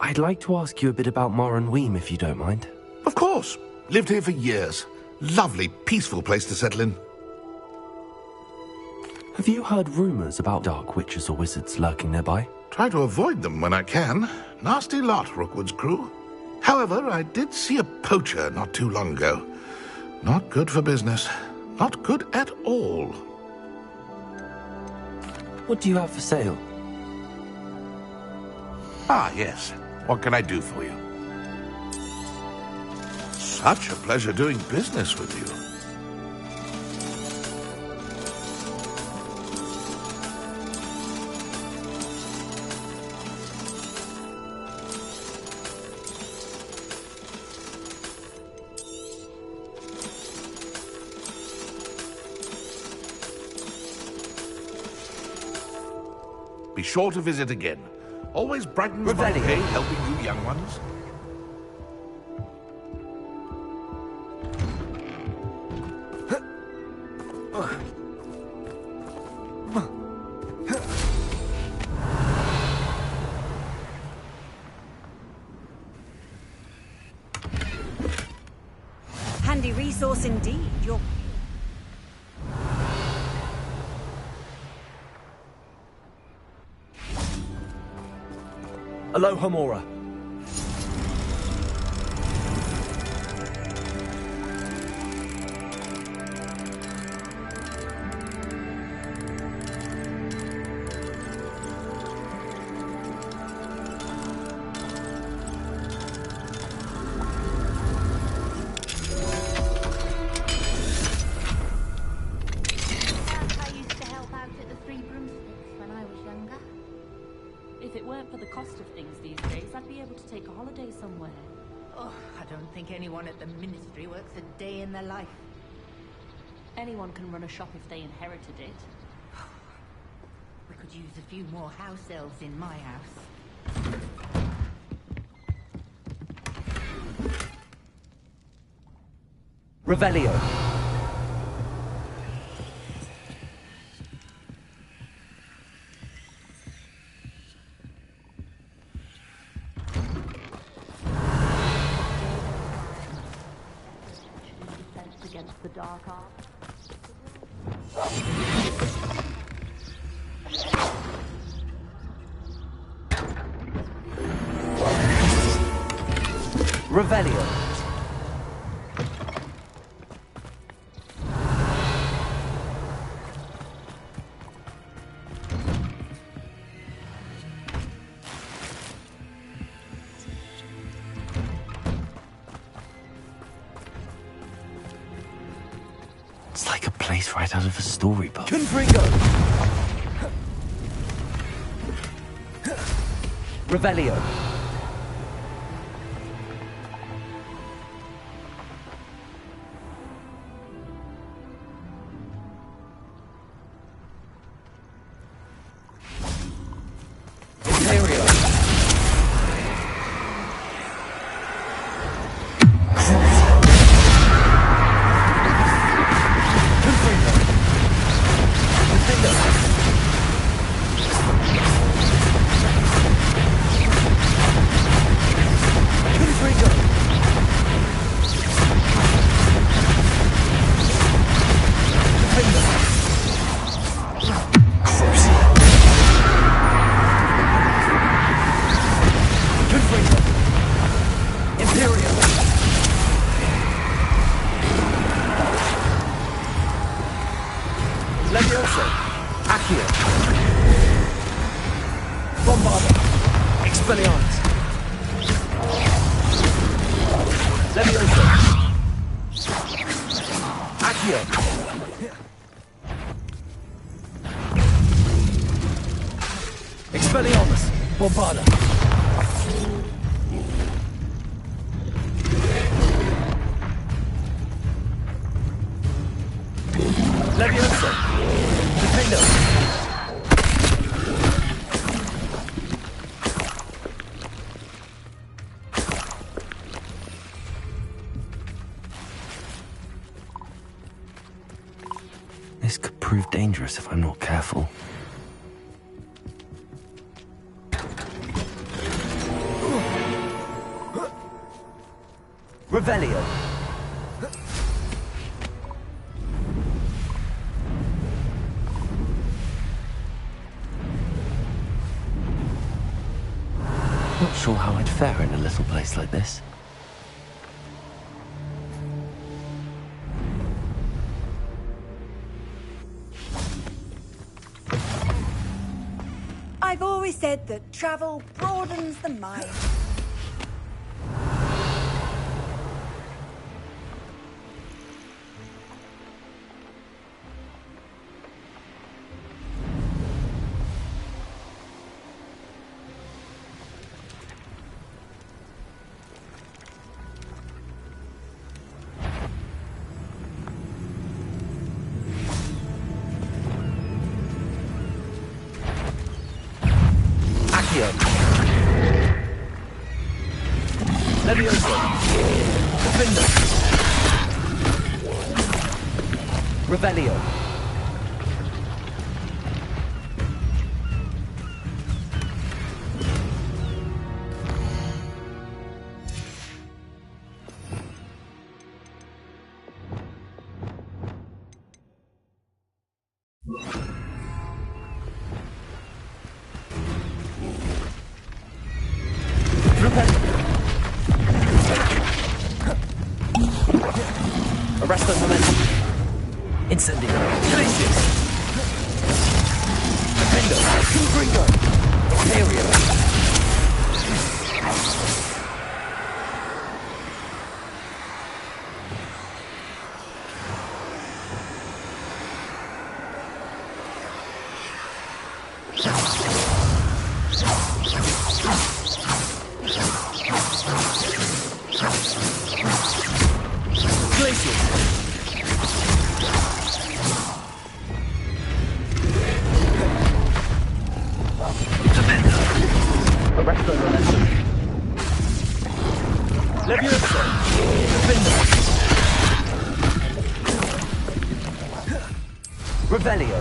I'd like to ask you a bit about Moran Weem, if you don't mind. Of course. Lived here for years. Lovely, peaceful place to settle in. Have you heard rumours about dark witches or wizards lurking nearby? Try to avoid them when I can. Nasty lot, Rookwood's crew. However, I did see a poacher not too long ago. Not good for business. Not good at all. What do you have for sale? Ah, yes. What can I do for you? Such a pleasure doing business with you. Be sure to visit again. Always brightens my day helping you young ones. Handy resource indeed. You're... Aloha Mora. If it weren't for the cost of things these days, I'd be able to take a holiday somewhere. Oh, I don't think anyone at the Ministry works a day in their life. Anyone can run a shop if they inherited it. We could use a few more house elves in my house. Revelio. Against the dark art. Revelio. It's like a place right out of a storybook. Confringo! Revelio. Levioso. Accio. Bombarda. Expelliarmus. Levioso. Accio. Expelliarmus. Bombarda. Levioso. Defendo. This could prove dangerous if I'm not careful. Revelio. Not sure how I'd fare in a little place like this. I've always said that travel broadens the mind. Levioso. Defender. Revelio. Arresto momentum. Incendio. Glacius. Defendo. Gringo. Imperio. Levioso. Defender. Revelio.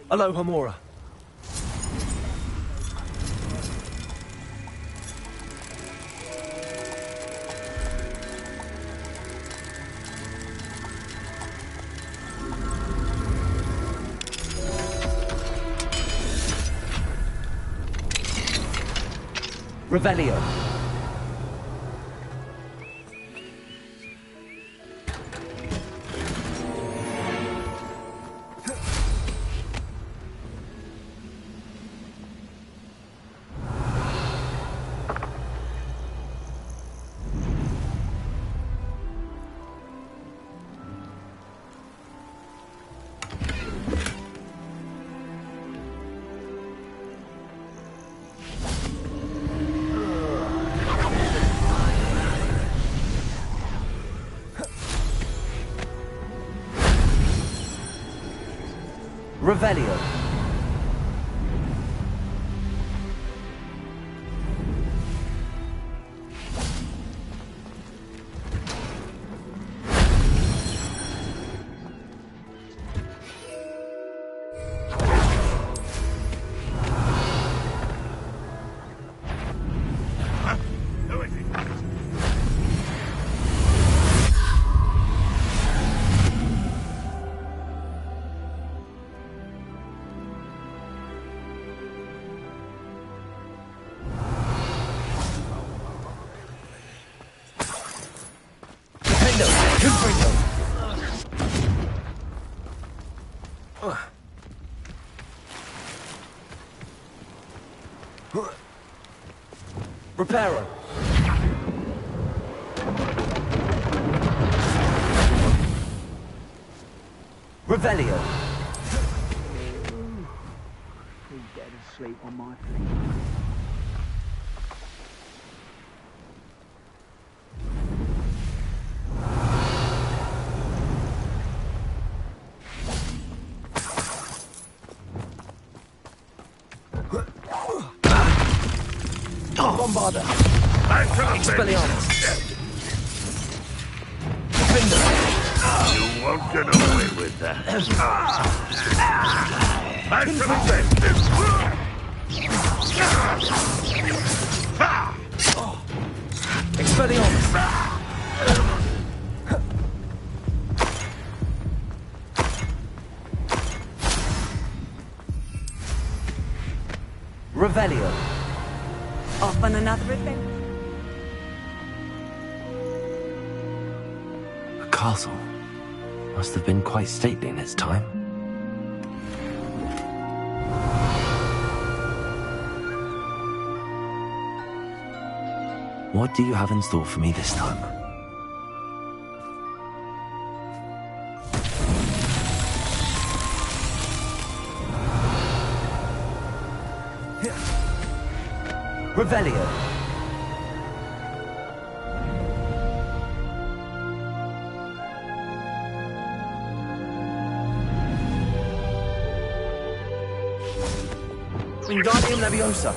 Aloha Mora. Revelio. Revelio. Reparo. Revelio. Be dead asleep on my feet. Bombarda. Expelliarmus. You won't get away with that. Expelliarmus. Revelio. Off on another adventure. The castle must have been quite stately in its time. What do you have in store for me this time? Revelio. Wingardium Leviosa.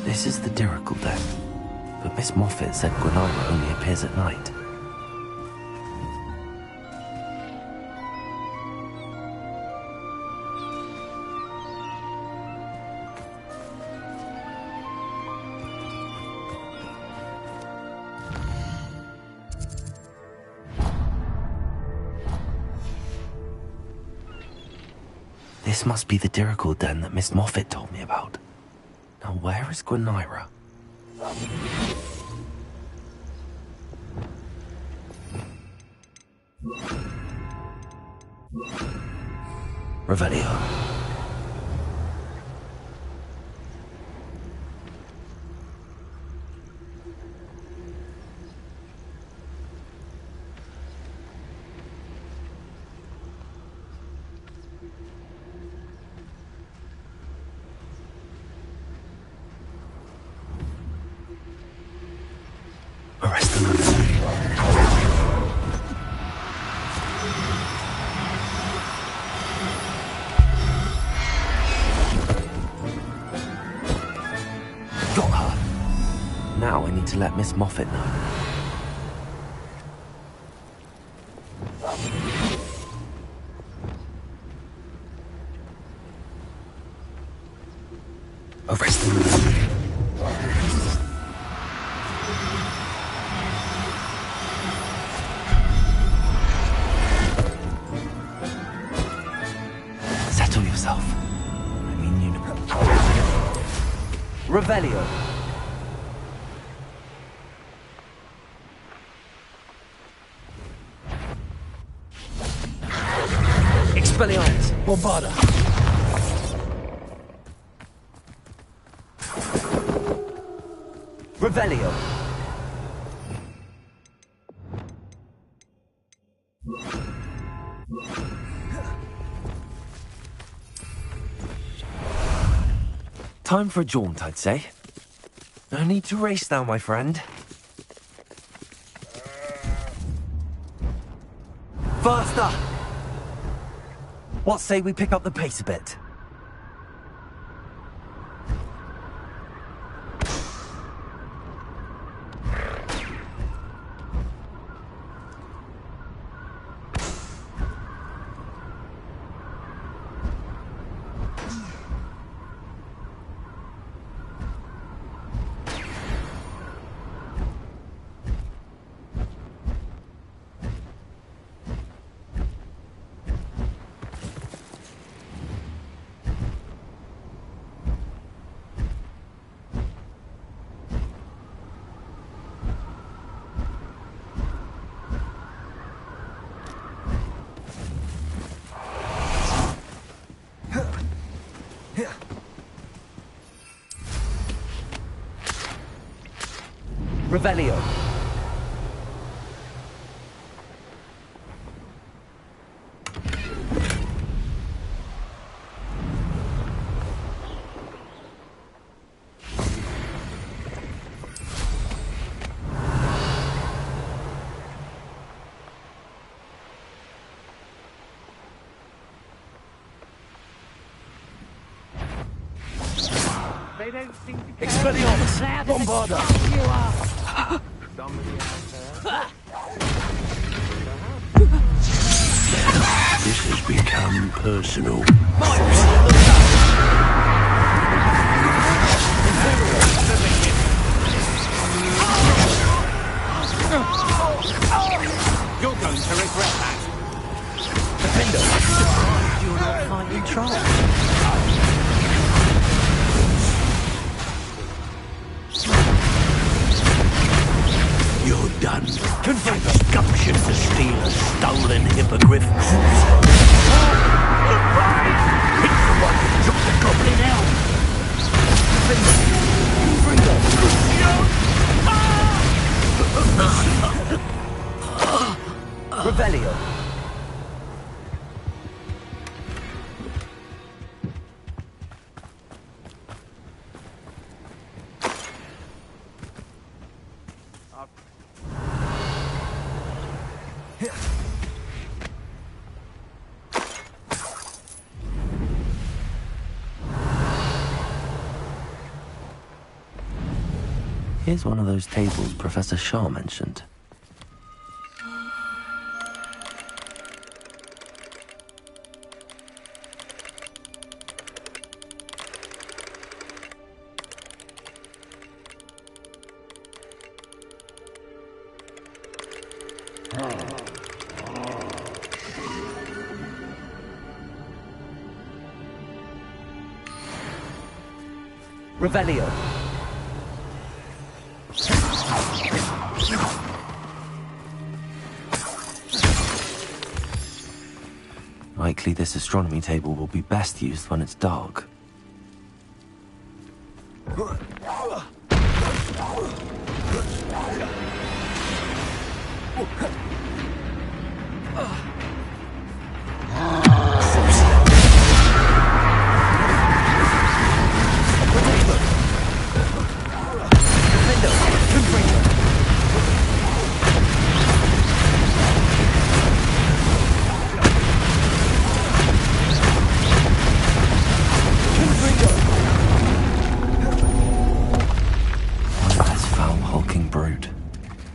This is the Dirical Den, but Miss Moffat said Gwynaira only appears at night. This must be the Dirical Den that Miss Moffat told me about. Now, where is Gwynaira? Revelio. Arrest them. Got her. Now I need to let Miss Moffat know. Arrest them. Settle yourself. I mean, you know. Revelio. Expelliarmus. Bombarda. Revelio. Time for a jaunt, I'd say. No need to race now, my friend. Faster! What say we pick up the pace a bit? Revelio. Expelliarmus! Bombarda! This has become personal. You're going to regret that. Defender! Surprised you're not fighting trolls. You're done. Takes gumption to steal a stolen hippogriff. It's the one who took the goblin elm. Revelio. Here's one of those tables Professor Shaw mentioned. Revelio. Likely this astronomy table will be best used when it's dark.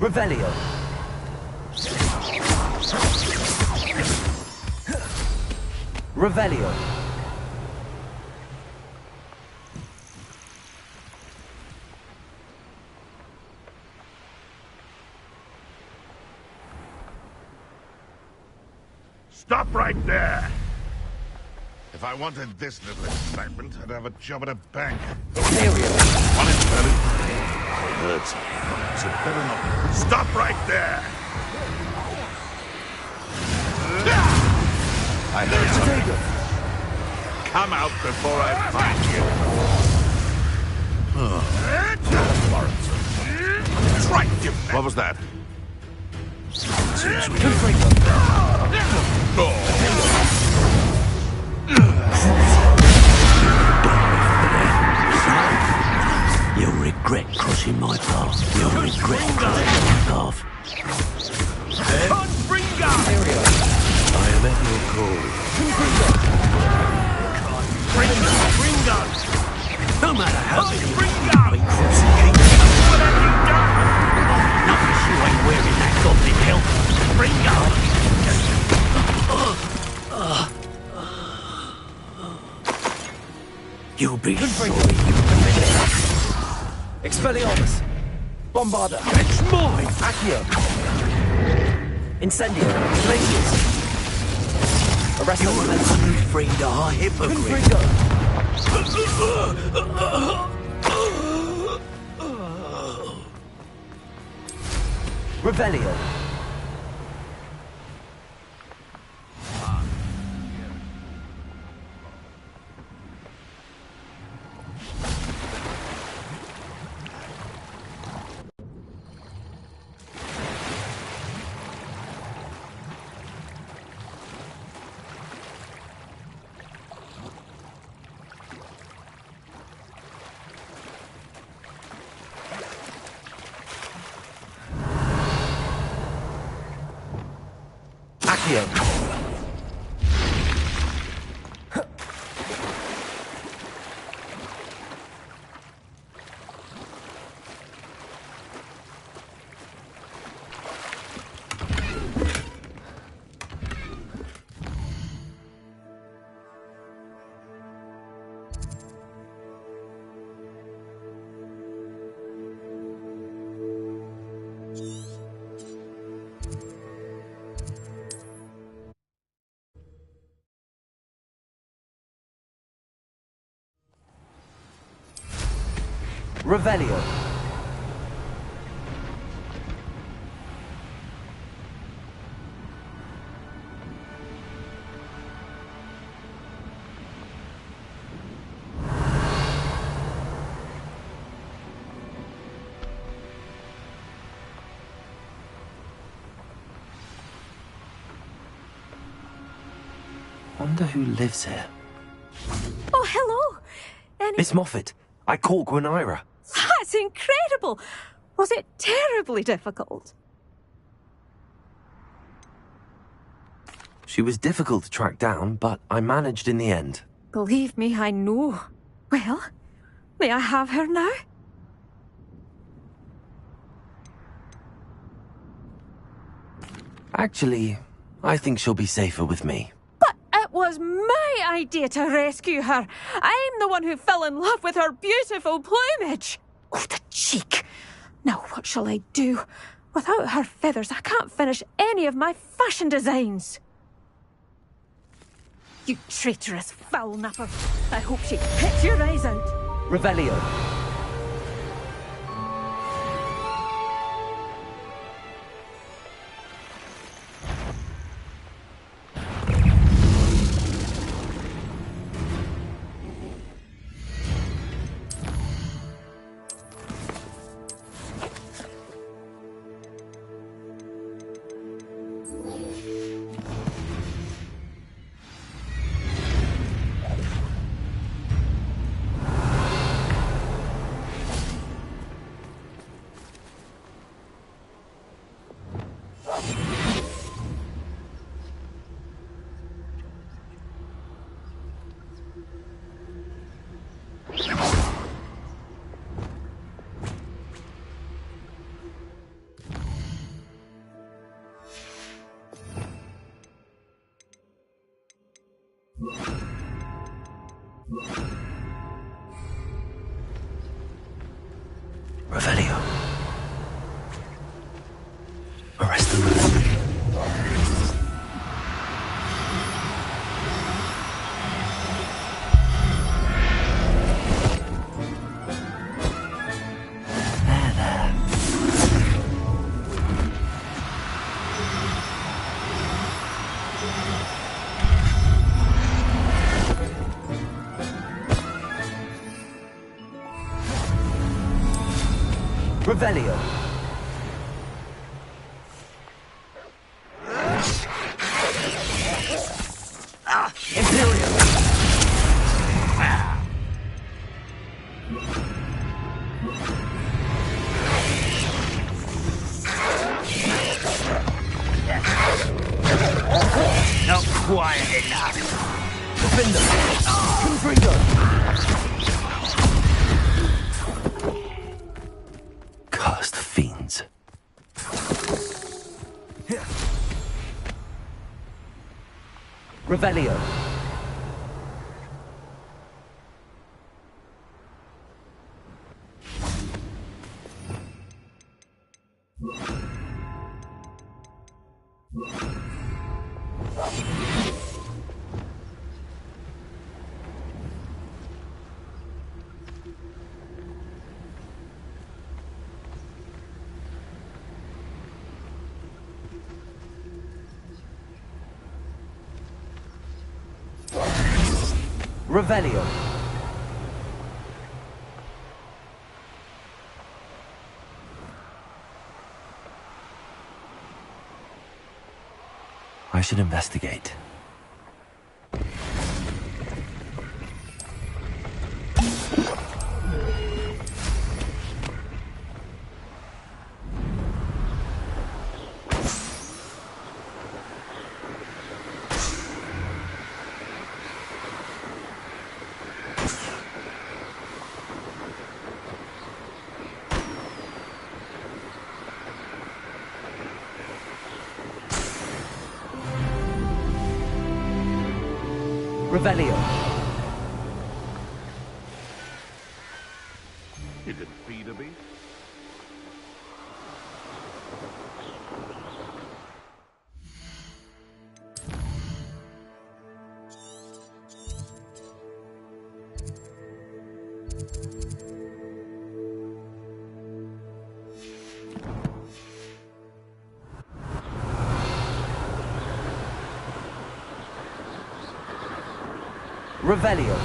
Revelio. Revelio. Stop right there! If I wanted this little excitement, I'd have a job at a bank. On it, Berlin. It hurts. So better not. Stop right there! I heard something. Come out before I find you. Try him. What was that? Seems we You'll regret crossing my path. You'll regret crossing my path. I am at your call. No matter how many we cross and keep what have you done? Notice you ain't wearing that goblin helmet. You'll be sorry you committed that. Expelliarmus! Bombarda! It's mine! Accio! Incendio! Glacius! Arrest You're the one who freed our hippogriff. Revelio! Accio! Revelio. Wonder who lives here. Oh, hello! Miss Moffat, I caught Gwenira. That's incredible! Was it terribly difficult? She was difficult to track down, but I managed in the end. Believe me, I know. Well, may I have her now? Actually, I think she'll be safer with me. But it was my idea to rescue her. I'm the one who fell in love with her beautiful plumage. Oh, the cheek! Now what shall I do? Without her feathers, I can't finish any of my fashion designs. You traitorous foul napper. I hope she hits your eyes out. Revelio. Revelio. Arrest the man. Revelio. Imperium. Not quiet enough. Defender. Confringo. Cursed fiends. Revelio. Revelio. I should investigate. Revelio. You can feed a beast. Revelio.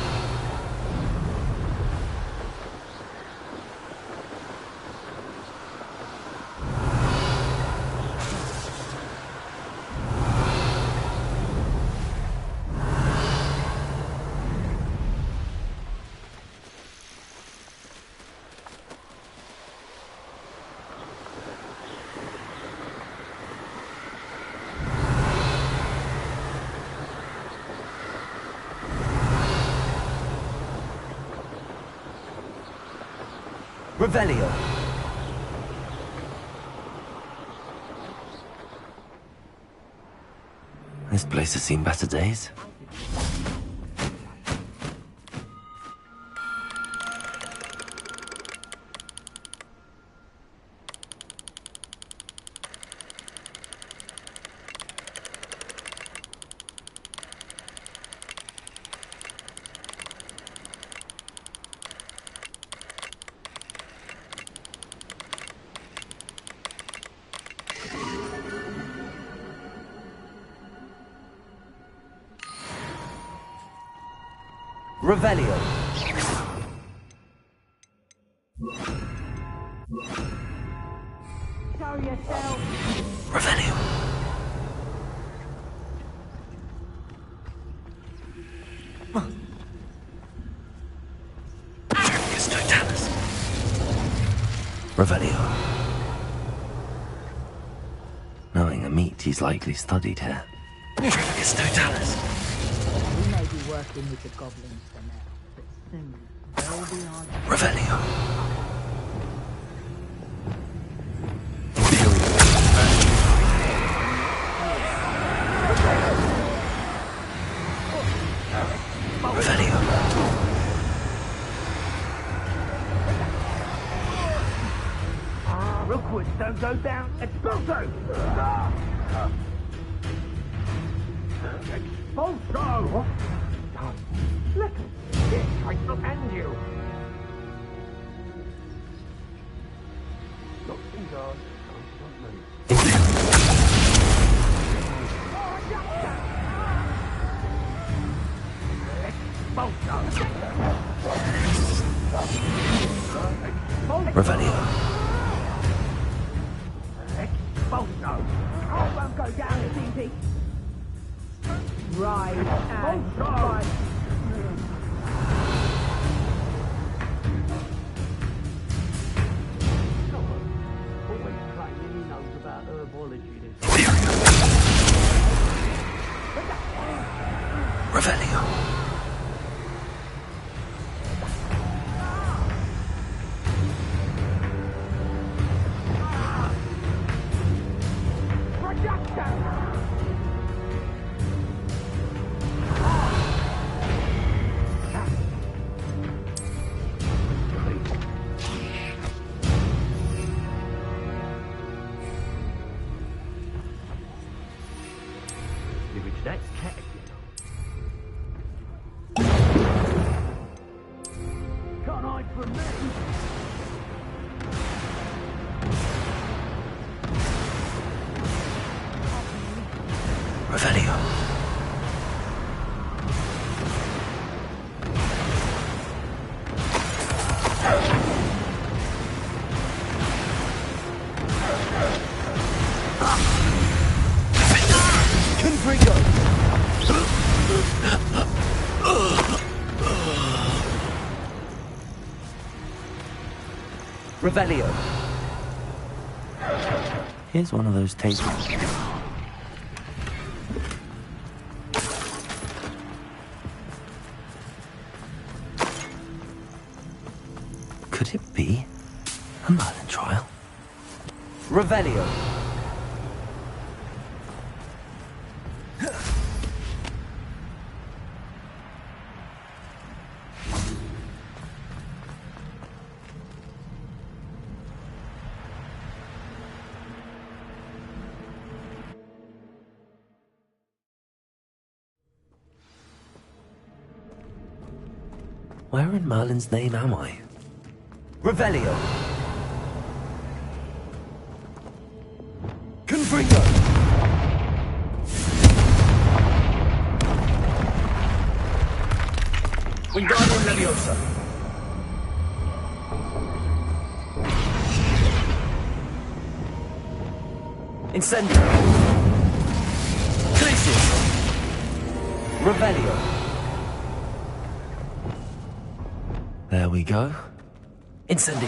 Revelio. This place has seen better days. Revelio. Show yourself. Revelio. Revelio. Knowing a meat, he's likely studied here. It's Totalis. We may be working with the goblins for now, but soon they'll be on. Revelio. Revelio. Rookwoods don't go down. Expulso! Expulso! Look, yes, I shall end you. Look in guard. Revelio. Expulso! I won't go down as easy. Right and right. Always claiming he knows about herbology. Revelio. That cat. Can't hide from me. Revelio. Revelio. Here's one of those tables. Could it be a Merlin trial? Revelio. Where in Merlin's name am I? Revelio! Confringo! Wingardium Leviosa! Incendio! Glacius! Revelio! There we go. Incendio!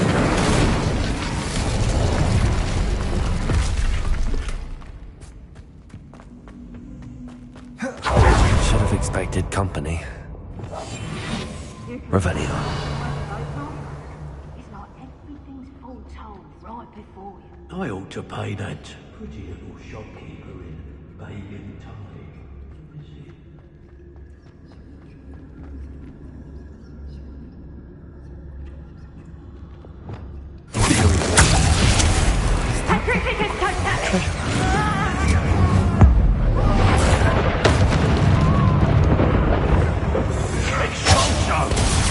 Should have expected company. Revelio. It's like everything's foretold right before you. I ought to pay that pretty little shopkeeper in Bagan Tide a visit.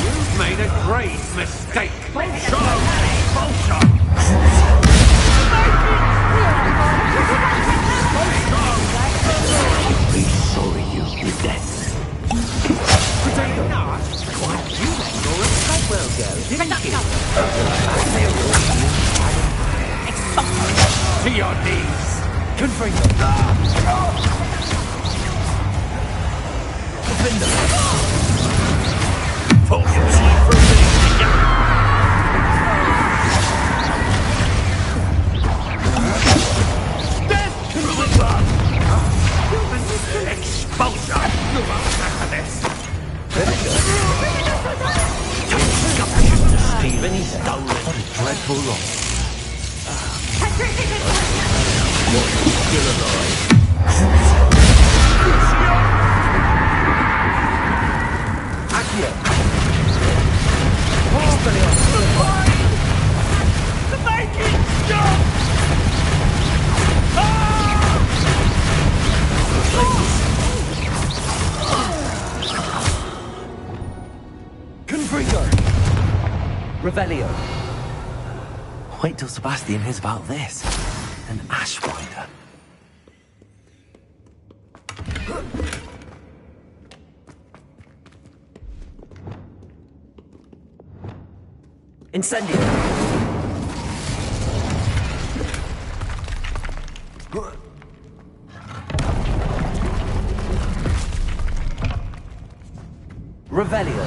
You've made a grave mistake. Be sorry you did that. Quite you let your escape well go, didn't you? To your knees. Confringo! Defender! Pull your sleep for a minute, did ya? Death to the exposure! You won't have this. Stephen, he's stolen. What a dreadful loss. Still alive. Accio! The Vikings jump! Confringo! Revelio. Wait till Sebastian hears about this. An Ashwinder. Incendio! Revelio.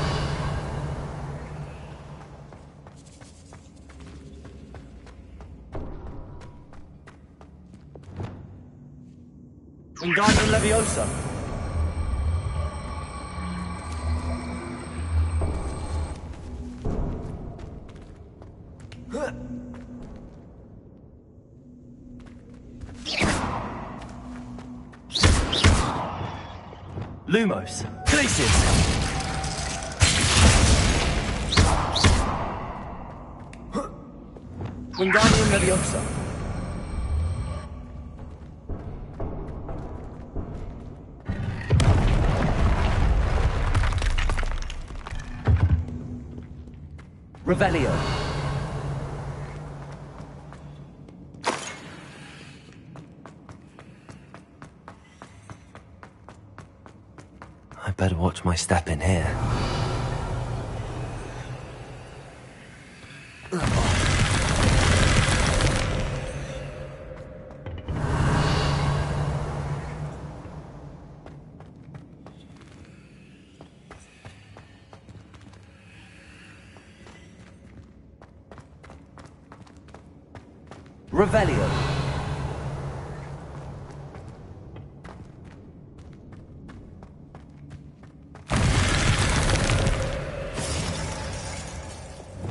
Wingardium Leviosa. Lumos. Glacius. Wingardium Leviosa. Revelio. I better watch my step in here. Revelio.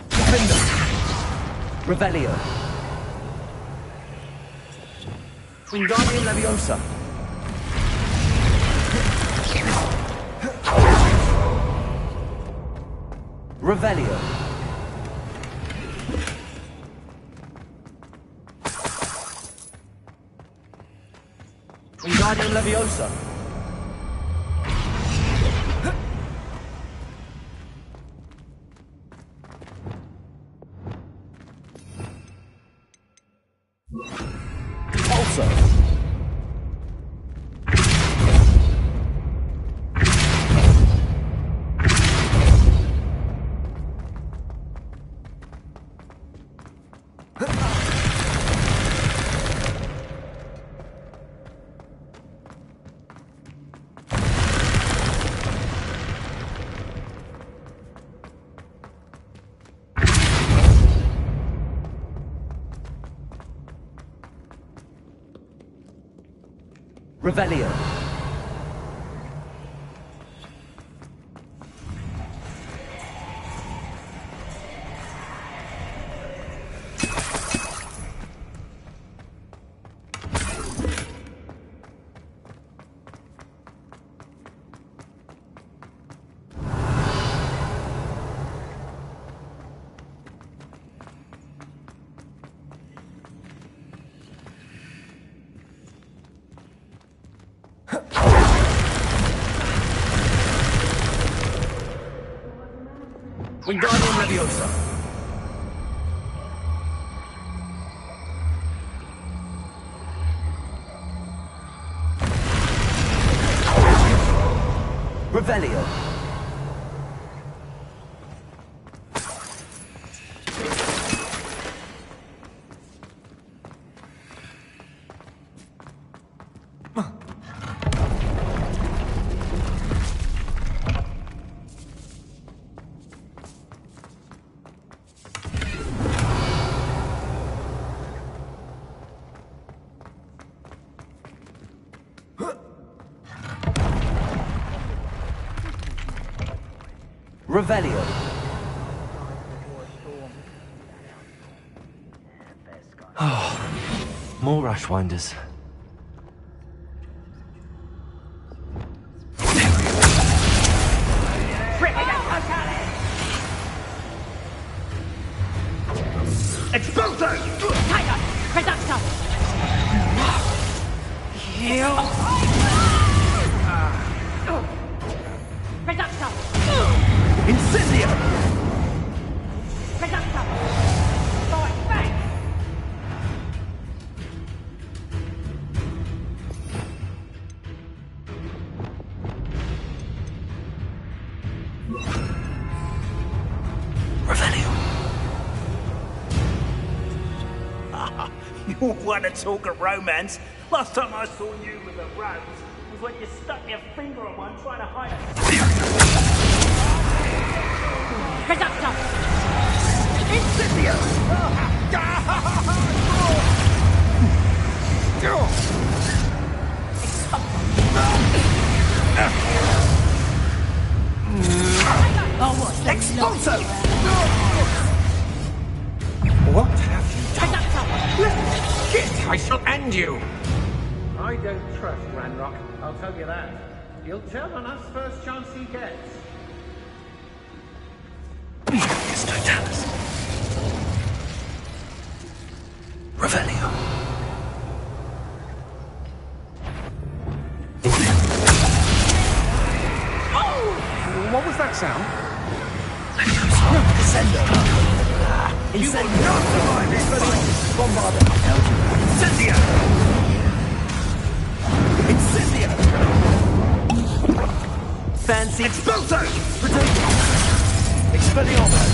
Defender. Revelio. Wingardium Leviosa. Revelio. Wingardium Leviosa. Revelio. Wingardium Leviosa. Revelio. Revelio. Oh, more Ashwinders. Expulso! Tiger! Reducto! Heal! Reducto! Incendio! Reducto! Fight back! Revelio. You want to talk of romance? Last time I saw you with a rose was when you stuck your finger on one trying to hide it. Reducto! Incendio! Expulso! What have you done? Shit, I shall end you! I don't trust Ranrock, I'll tell you that. He'll tell on us first chance he gets. It's Totalis. Revelio. What was that sound? Descendo! You will not survive this fight! Bombarda! Incendio! Incendio! Fancy. Expulso! Expelliarmus.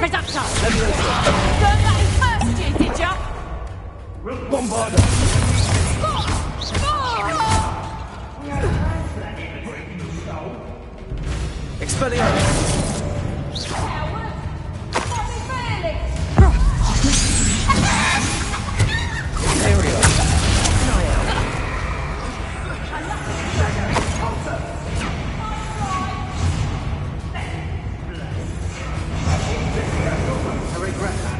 Reducto! Leviosa. Learn that in first year, did ya? Bombarda. Expelliarmus. Area. I regret that.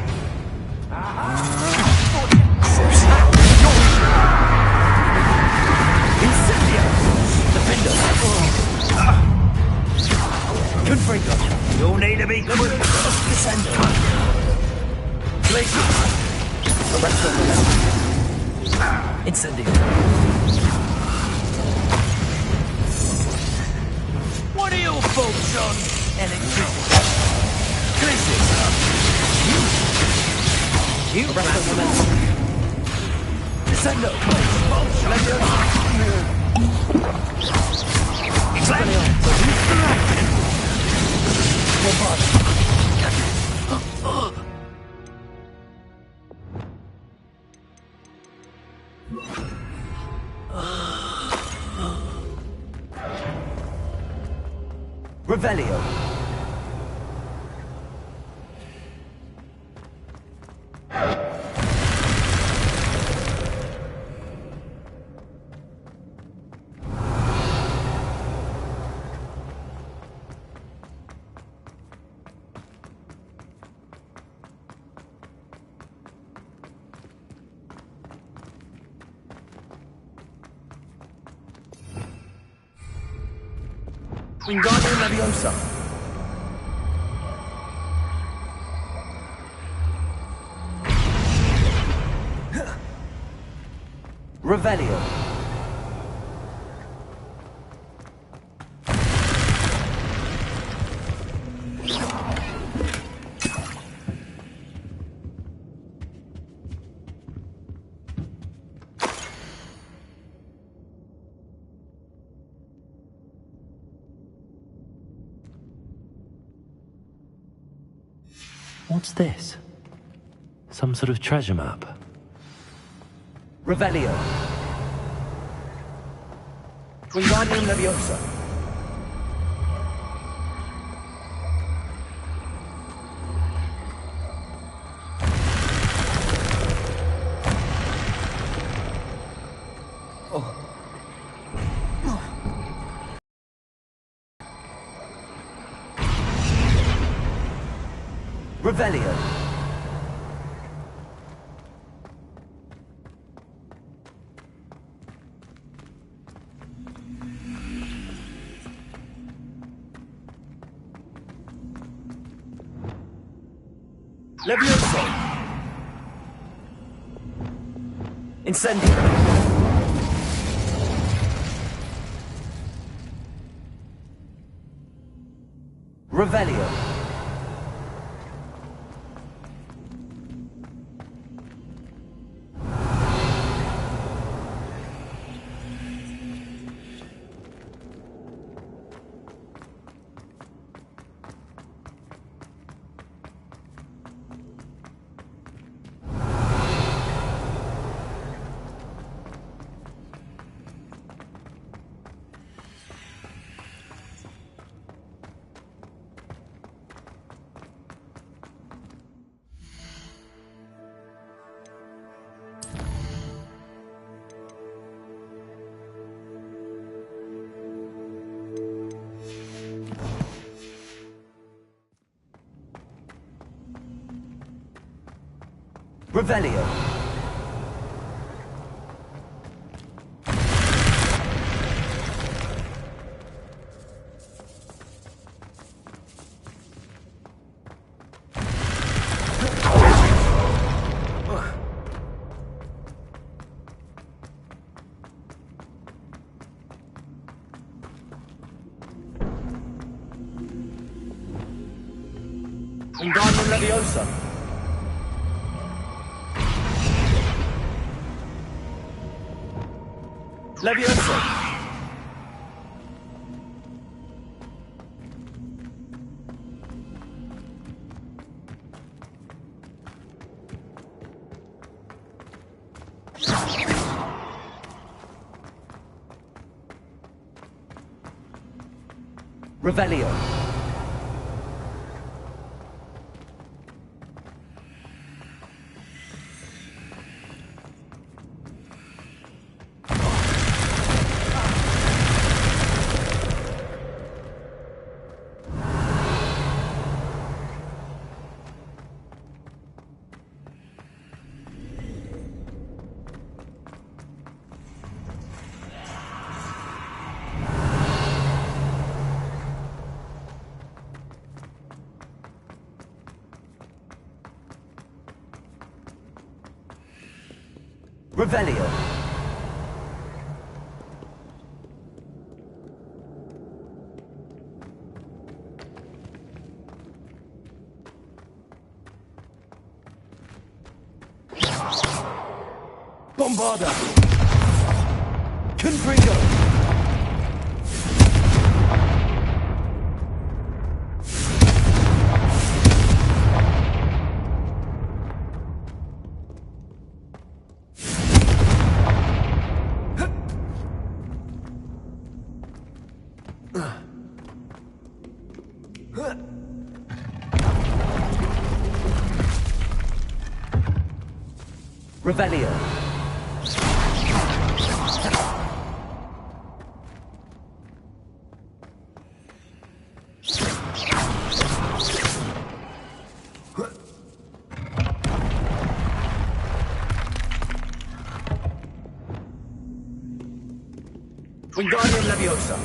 Confringo. You'll need to be quick. Descendo. Glacier. Arresto the left. Incendio. What are your thoughts on electricity? Glacier. You arresto the left. Descendo. Revelio. Wingardium Leviosa. Revelio. What's this? Some sort of treasure map. Revelio. Wingardium Leviosa. Revelio. Leviosa. Incendio. Revelio. Revelio. Wingardium Leviosa. Leviosa. Revelio. Revelio. Bombarda. Confringo. Revelio. Wingardium Leviosa.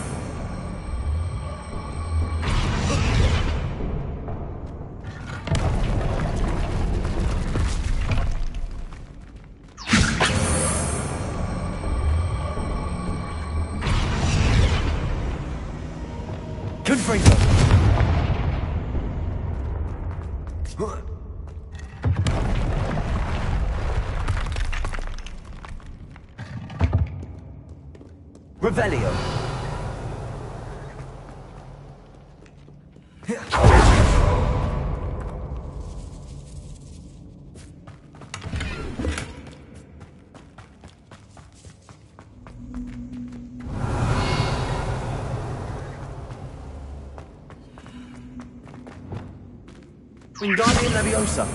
Confringo. Revelio. Wingardium Leviosa.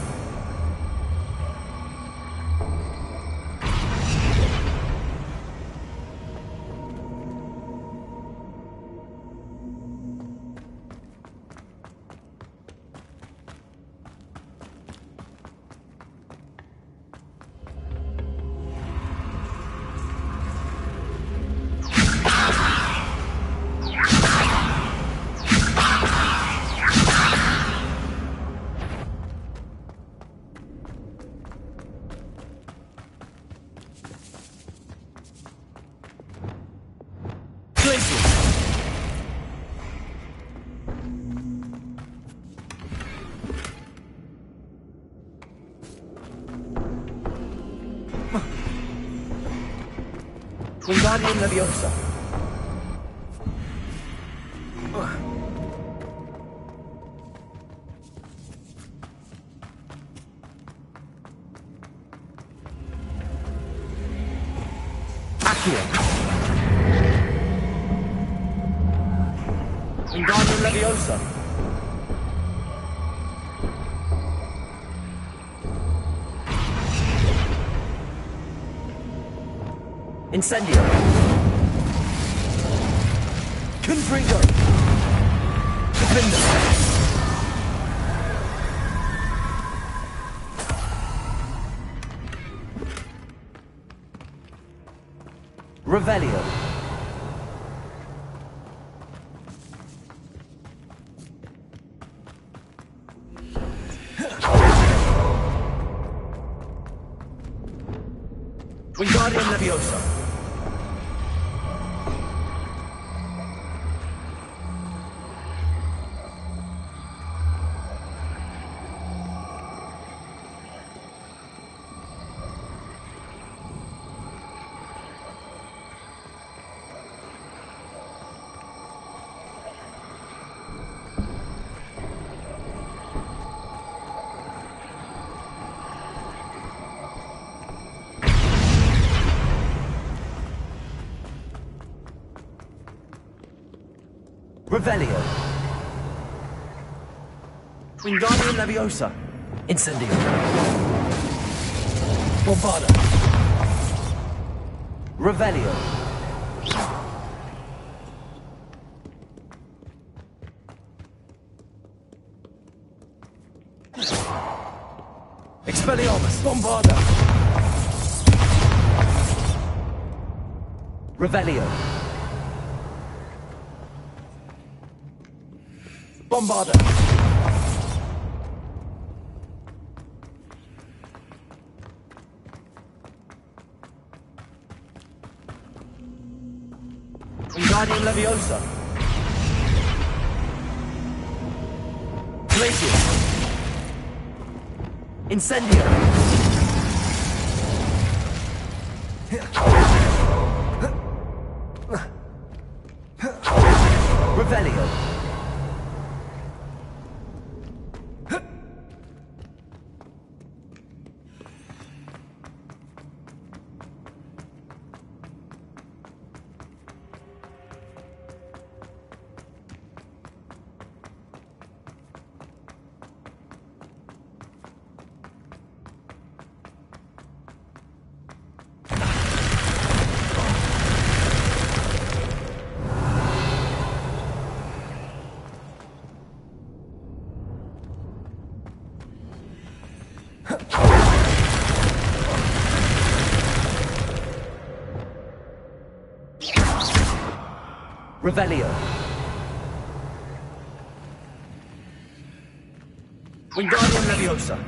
Wingardium Leviosa. Accio. Wingardium Leviosa. Incendio. Confringo. Defender. Revelio. Wingardium Leviosa. Revelio. Wingardium Leviosa. Incendio. Bombarda. Revelio. Expelliarmus. Bombarda. Revelio. Bombarda. Wingardium Leviosa. Glacius. Incendio. Revelio. Revelio. Wingardium Leviosa.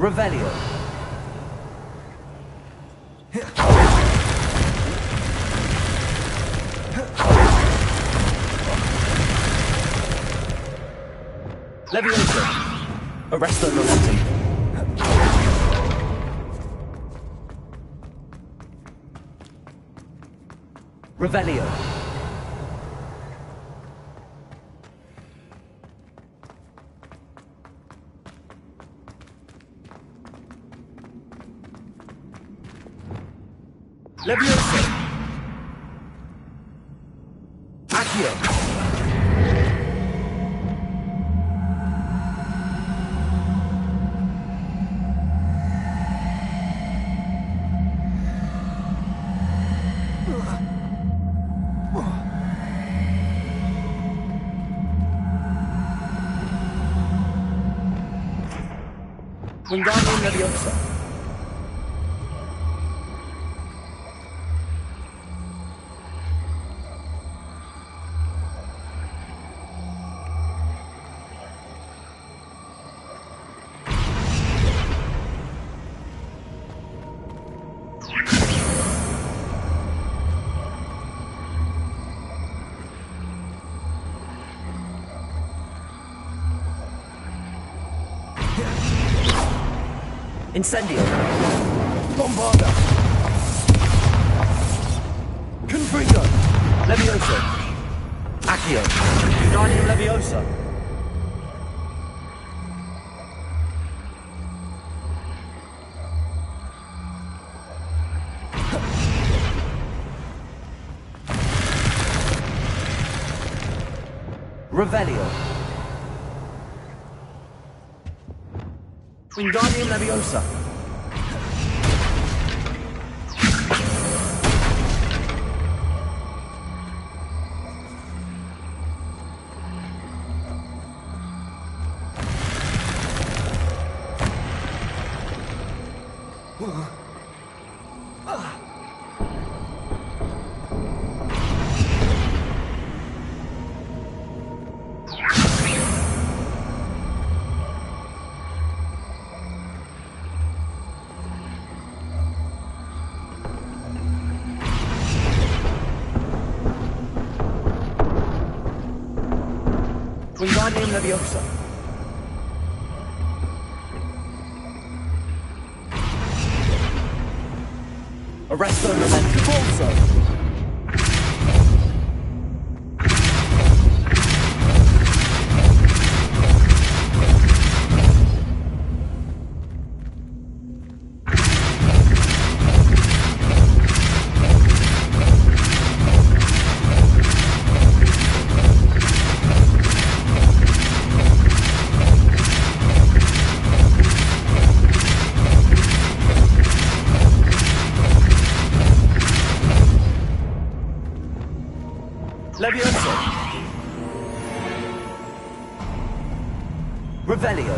Revelio. Leviosa. Arresto momentum. Revelio. Leviosa. Accio. Wingardium Leviosa. Incendio. Bombarda. Confringo. Leviosa. Accio. Wingardium Leviosa. Revelio. Wingardium Leviosa. Wingardium Leviosa. Arresto Momentum also. Leviosa. Revelio.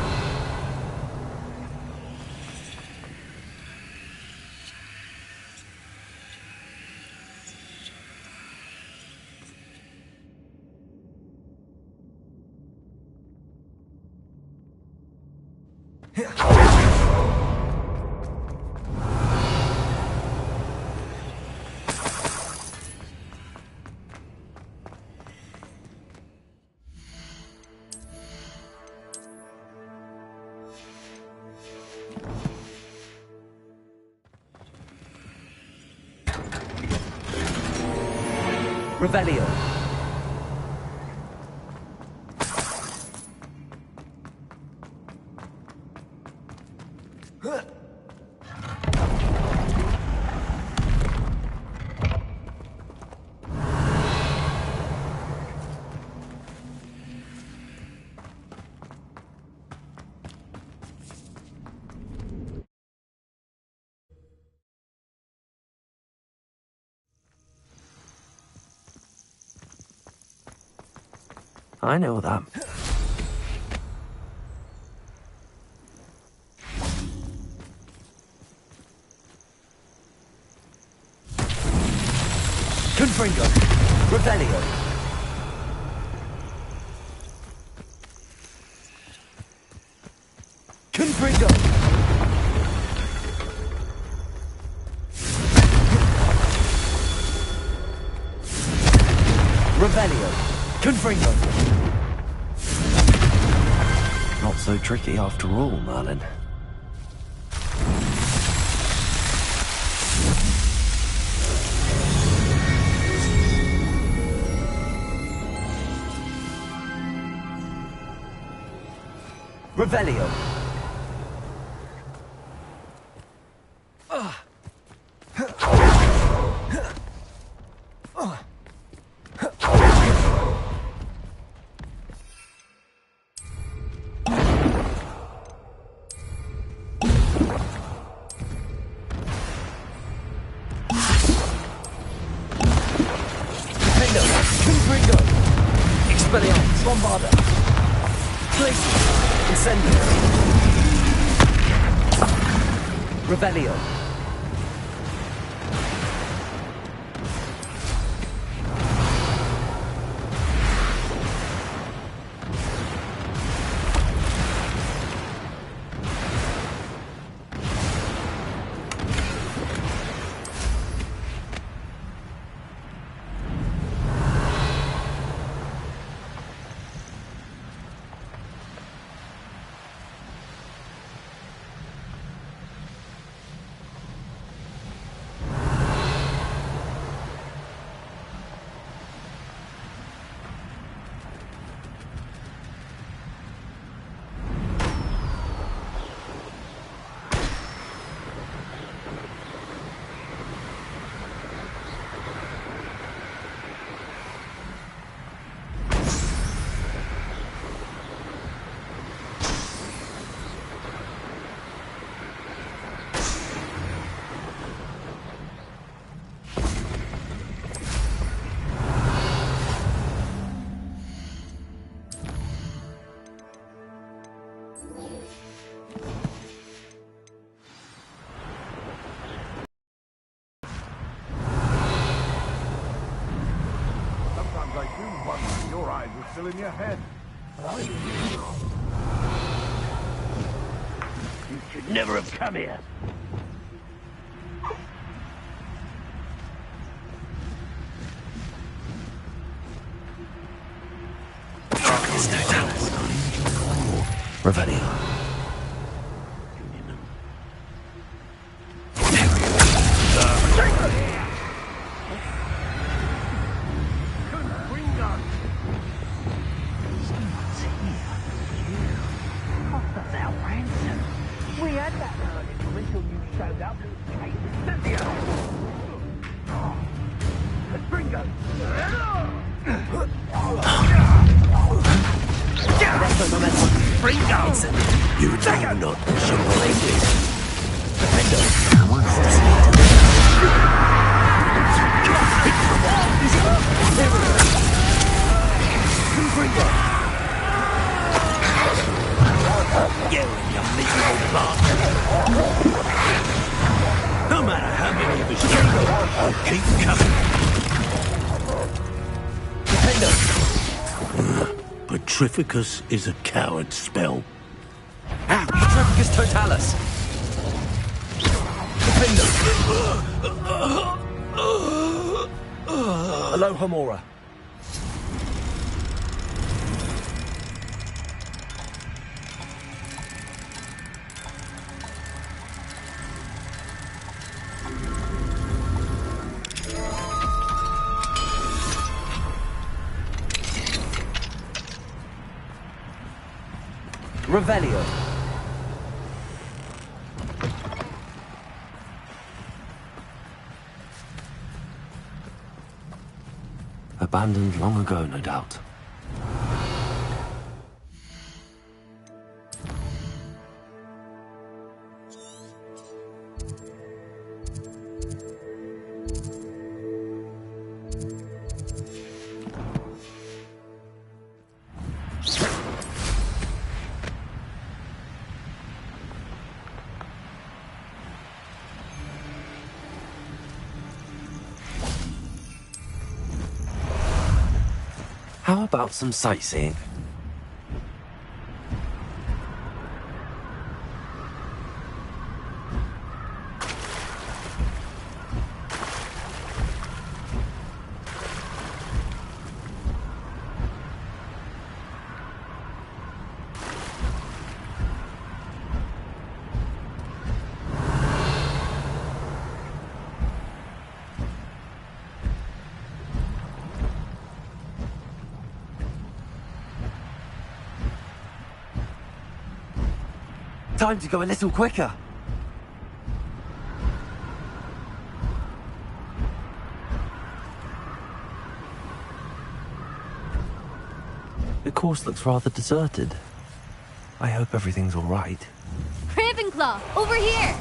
Revelio. I know that. Confringo. Revelio. Confringo. Revelio. Confringo. Not so tricky after all, Merlin. Revelio. Confringo. Expelliarmus. Bombarda. Glacius. Incendio. Revelio. Still in your head. You should never have come here. There's no Dallas. Revelio. You do not survive this. You and your miserable bastard. No matter how many of us I'll keep coming. Petrificus is a coward spell. Petrificus Totalis. Aloha Mora. Revelio. Abandoned long ago, no doubt. How about some sightseeing? Time to go a little quicker. The course looks rather deserted. I hope everything's all right. Ravenclaw, over here!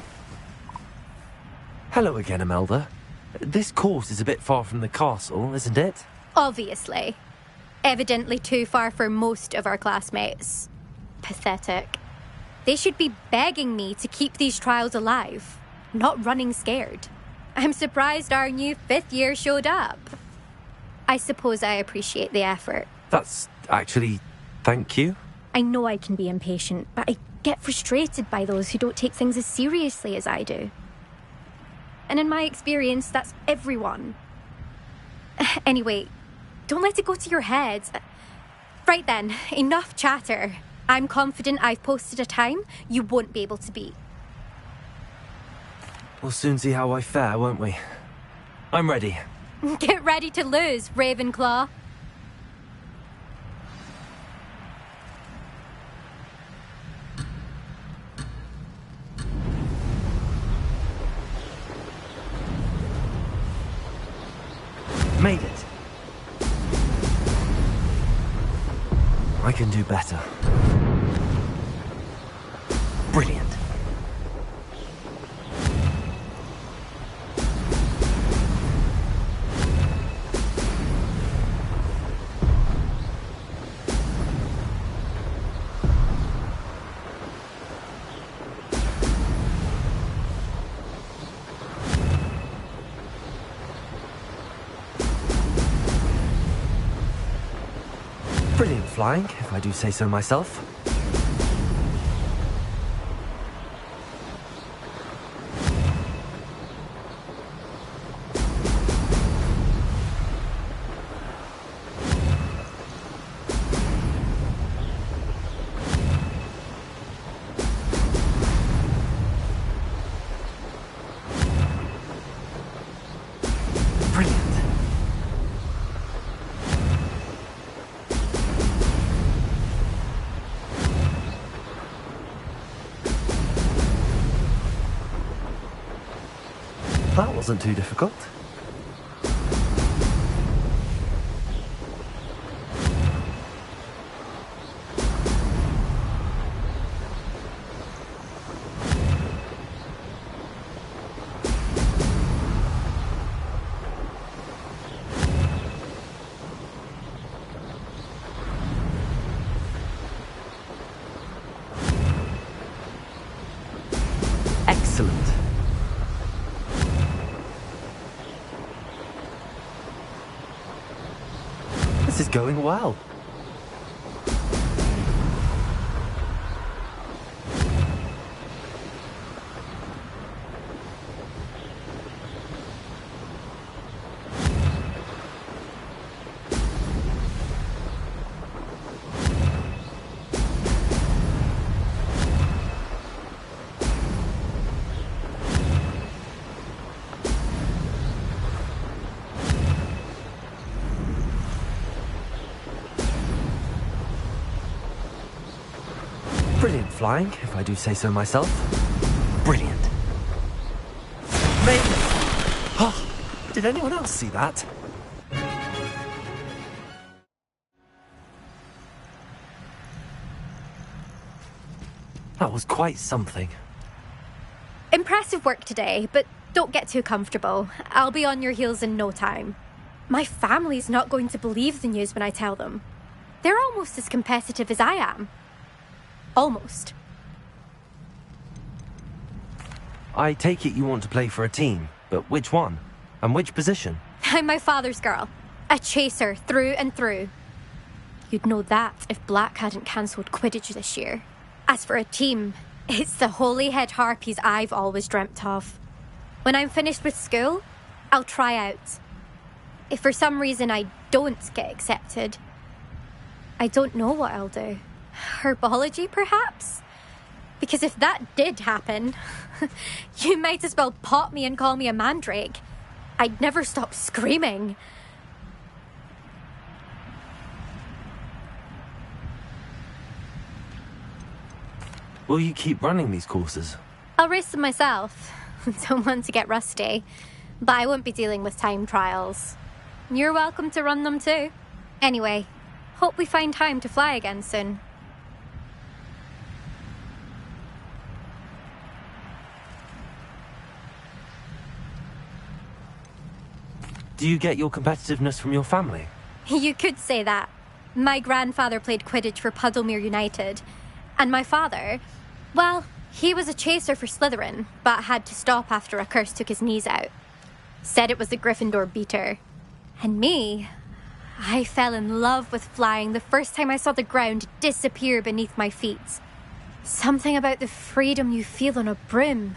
Hello again, Imelda. This course is a bit far from the castle, isn't it? Obviously. Evidently too far for most of our classmates. Pathetic. They should be begging me to keep these trials alive, not running scared. I'm surprised our new 5th year showed up. I suppose I appreciate the effort. That's actually... thank you. I know I can be impatient, but I get frustrated by those who don't take things as seriously as I do. And in my experience, that's everyone. Anyway, don't let it go to your head. Right then, enough chatter. I'm confident I've posted a time you won't be able to beat. We'll soon see how I fare, won't we? I'm ready. Get ready to lose, Ravenclaw. Made it. I can do better. Brilliant. Brilliant flying, if I do say so myself. That wasn't too difficult. Excellent. This is going well. Brilliant flying, if I do say so myself. Brilliant. Made it! Oh, did anyone else see that? That was quite something. Impressive work today, but don't get too comfortable. I'll be on your heels in no time. My family's not going to believe the news when I tell them. They're almost as competitive as I am. Almost. I take it you want to play for a team, but which one? And which position? I'm my father's girl. A chaser through and through. You'd know that if Black hadn't cancelled Quidditch this year. As for a team, it's the holy-head harpies I've always dreamt of. When I'm finished with school, I'll try out. If for some reason I don't get accepted, I don't know what I'll do. Herbology, perhaps? Because if that did happen, you might as well pop me and call me a mandrake. I'd never stop screaming. Will you keep running these courses? I'll race them myself. Don't want to get rusty. But I won't be dealing with time trials. You're welcome to run them too. Anyway, hope we find time to fly again soon. Do you get your competitiveness from your family? You could say that. My grandfather played Quidditch for Puddlemere United. And my father, well, he was a chaser for Slytherin, but had to stop after a curse took his knees out. Said it was the Gryffindor beater. And me, I fell in love with flying the first time I saw the ground disappear beneath my feet. Something about the freedom you feel on a broom.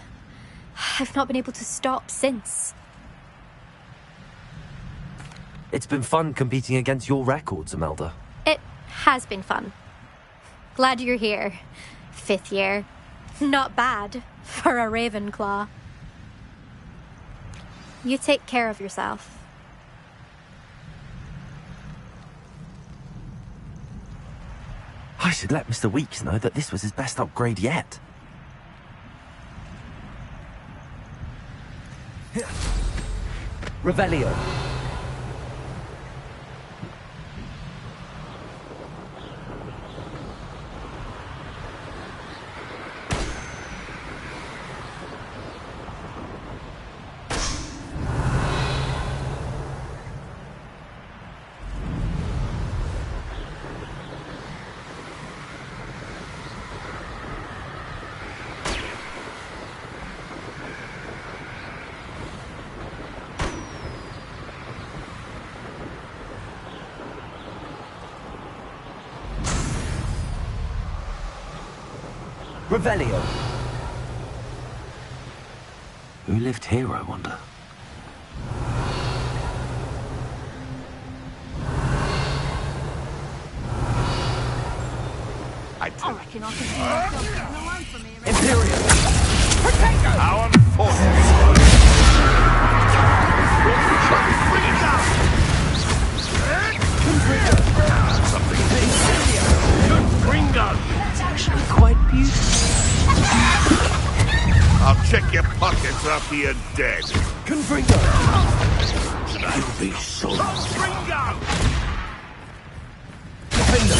I've not been able to stop since. It's been fun competing against your records, Imelda. It has been fun. Glad you're here. 5th year. Not bad for a Ravenclaw. You take care of yourself. I should let Mr. Weeks know that this was his best upgrade yet. Revelio. Revelio. Who lived here, I wonder? I reckon I can see myself coming away from here. Imperial! Protego! Our forces! Something big. Gringo! That's actually quite beautiful. I'll check your pockets after you're dead. Confringo! You'll be sorry. Gringo!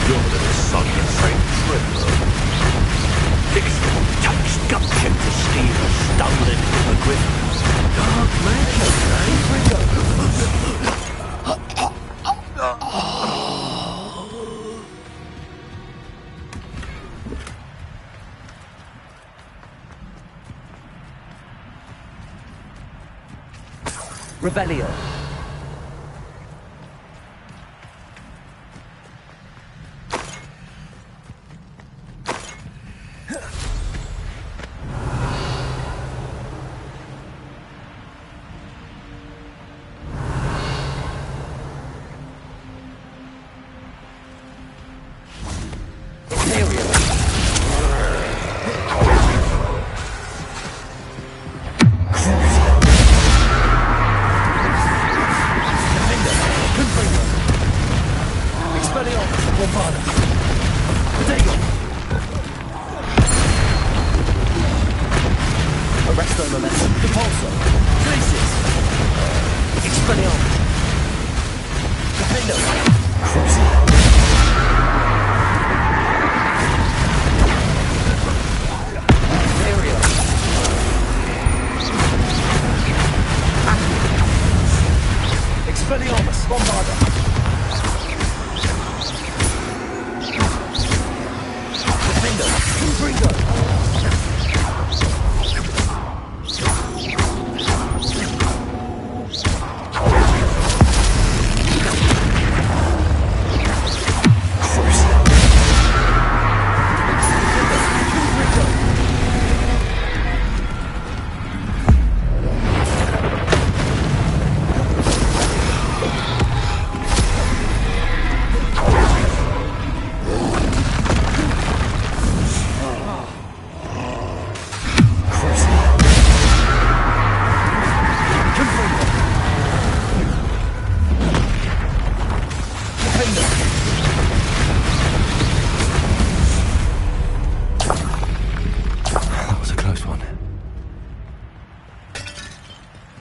You're the son of Frank Trevor. Dixon touched gumption to steal a stolen hippogriff. Dark magic, Revelio.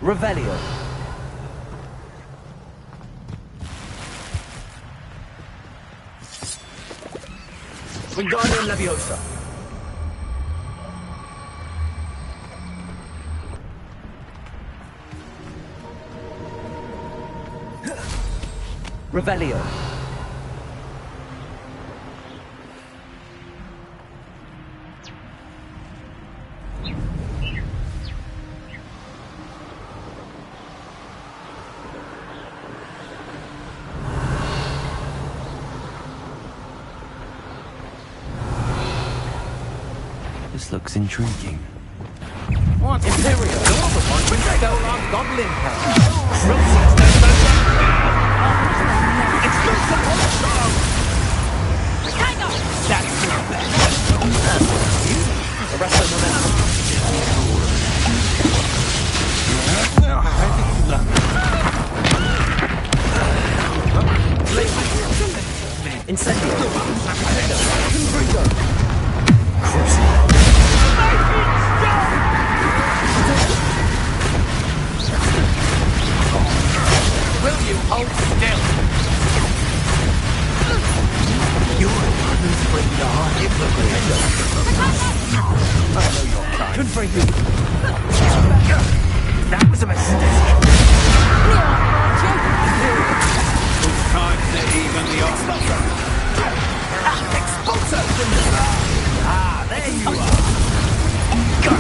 Revelio. Wingardium Leviosa. Revelio. This looks intriguing. What? Imperial? You're the one who stole our goblin power. That's not bad. The rest of the momentum. Incendio. Confringo. Will you hold still? You're the one who's bringing the heart in the window. I know your kind. Confringo. That was a mistake. It's time to even the odds. Expulso! Ah, there you are.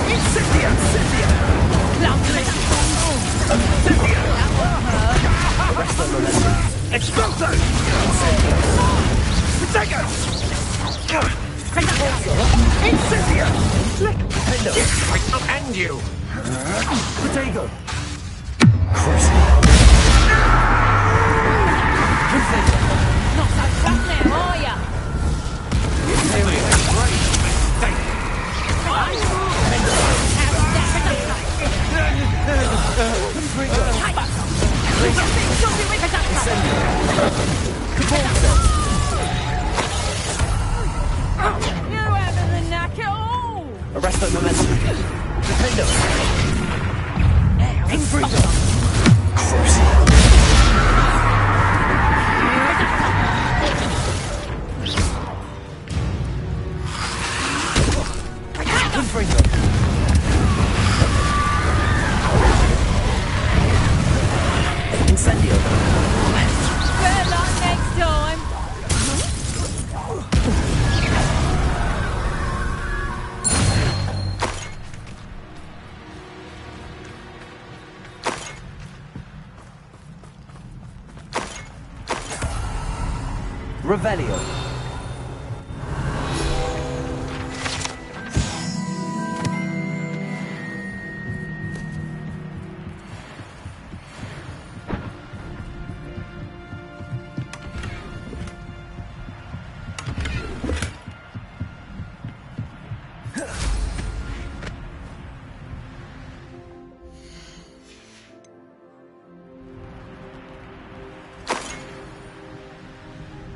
Incendio! Incendio! Incendio! Arresto Lorenzo. Expulso! Incendio! Protego! Incendio! Nintendo! I'll end you! Protego! Not so tough now, are ya? You having the knack at all? Arresto momentum. Defendo. Infringo. Infringo. Incendio. Better luck next time. Revelio.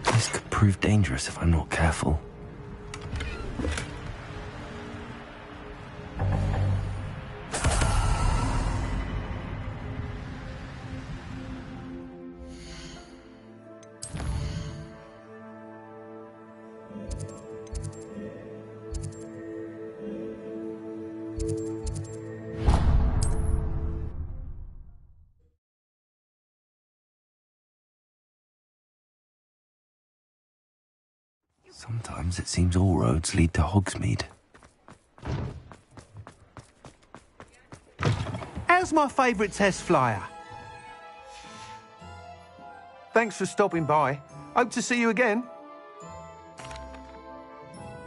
This could prove dangerous if I'm not careful. Sometimes it seems all roads lead to Hogsmeade. How's my favourite test flyer? Thanks for stopping by. Hope to see you again.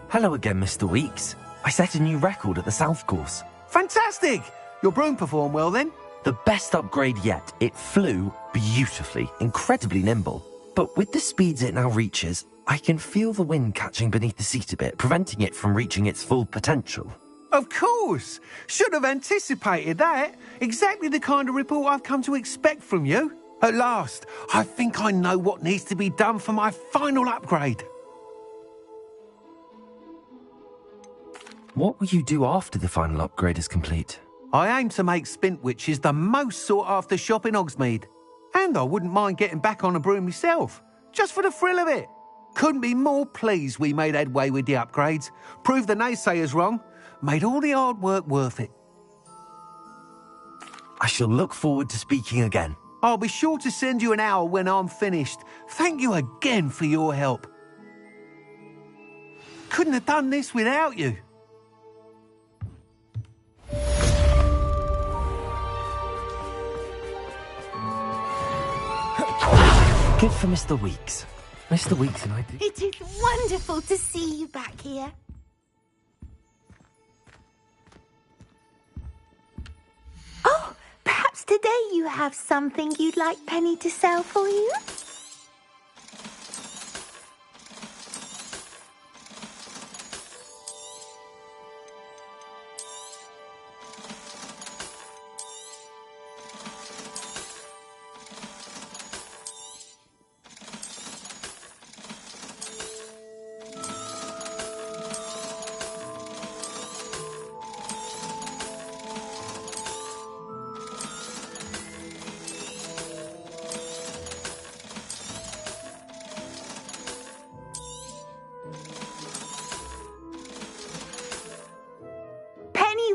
Hello again, Mr. Weeks. I set a new record at the South Course. Fantastic! Your broom performed well then? The best upgrade yet. It flew beautifully, incredibly nimble. But with the speeds it now reaches, I can feel the wind catching beneath the seat a bit, preventing it from reaching its full potential. Of course! Should have anticipated that. Exactly the kind of report I've come to expect from you. At last, I think I know what needs to be done for my final upgrade. What will you do after the final upgrade is complete? I aim to make Spintwitches the most sought-after shop in Hogsmeade. And I wouldn't mind getting back on a broom myself, just for the thrill of it. Couldn't be more pleased we made headway with the upgrades, proved the naysayers wrong, made all the hard work worth it. I shall look forward to speaking again. I'll be sure to send you an owl when I'm finished. Thank you again for your help. Couldn't have done this without you. Good for Mr. Weeks. Mr. Weeks and I did... It is wonderful to see you back here. Oh, perhaps today you have something you'd like Penny to sell for you?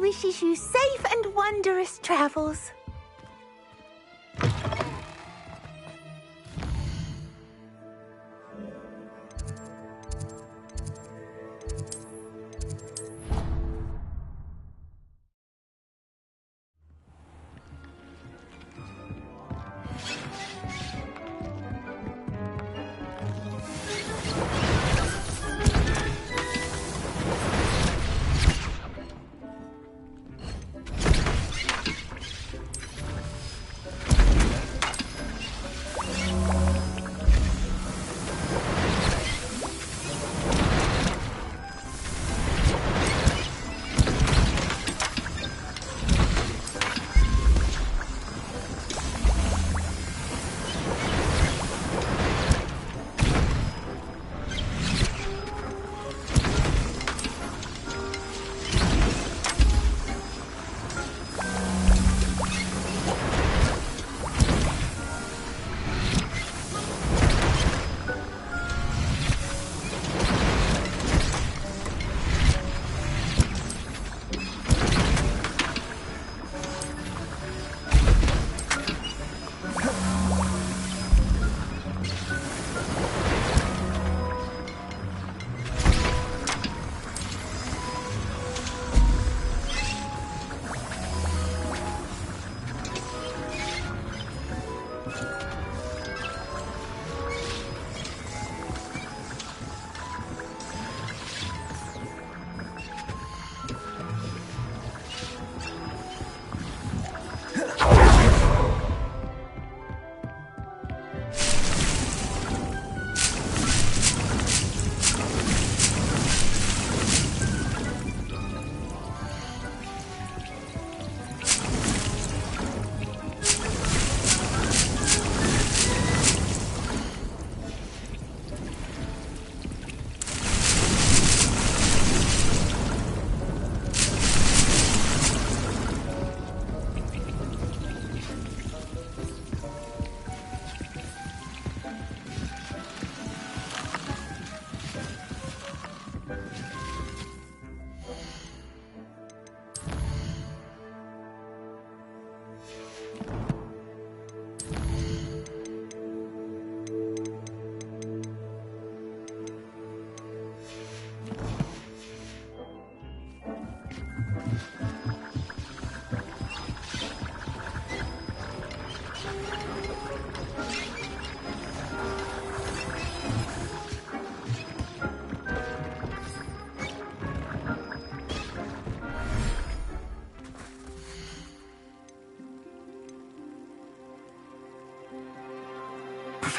Wishes you safe and wondrous travels.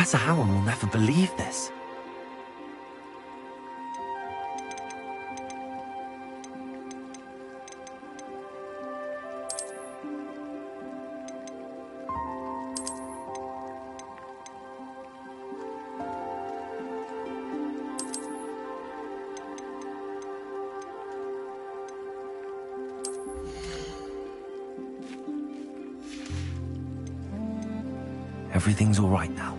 Professor Howard will never believe this. Everything's all right now.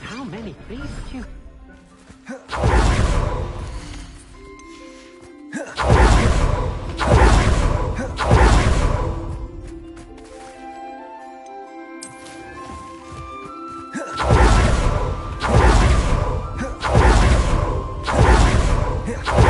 How many beasts you... Yeah.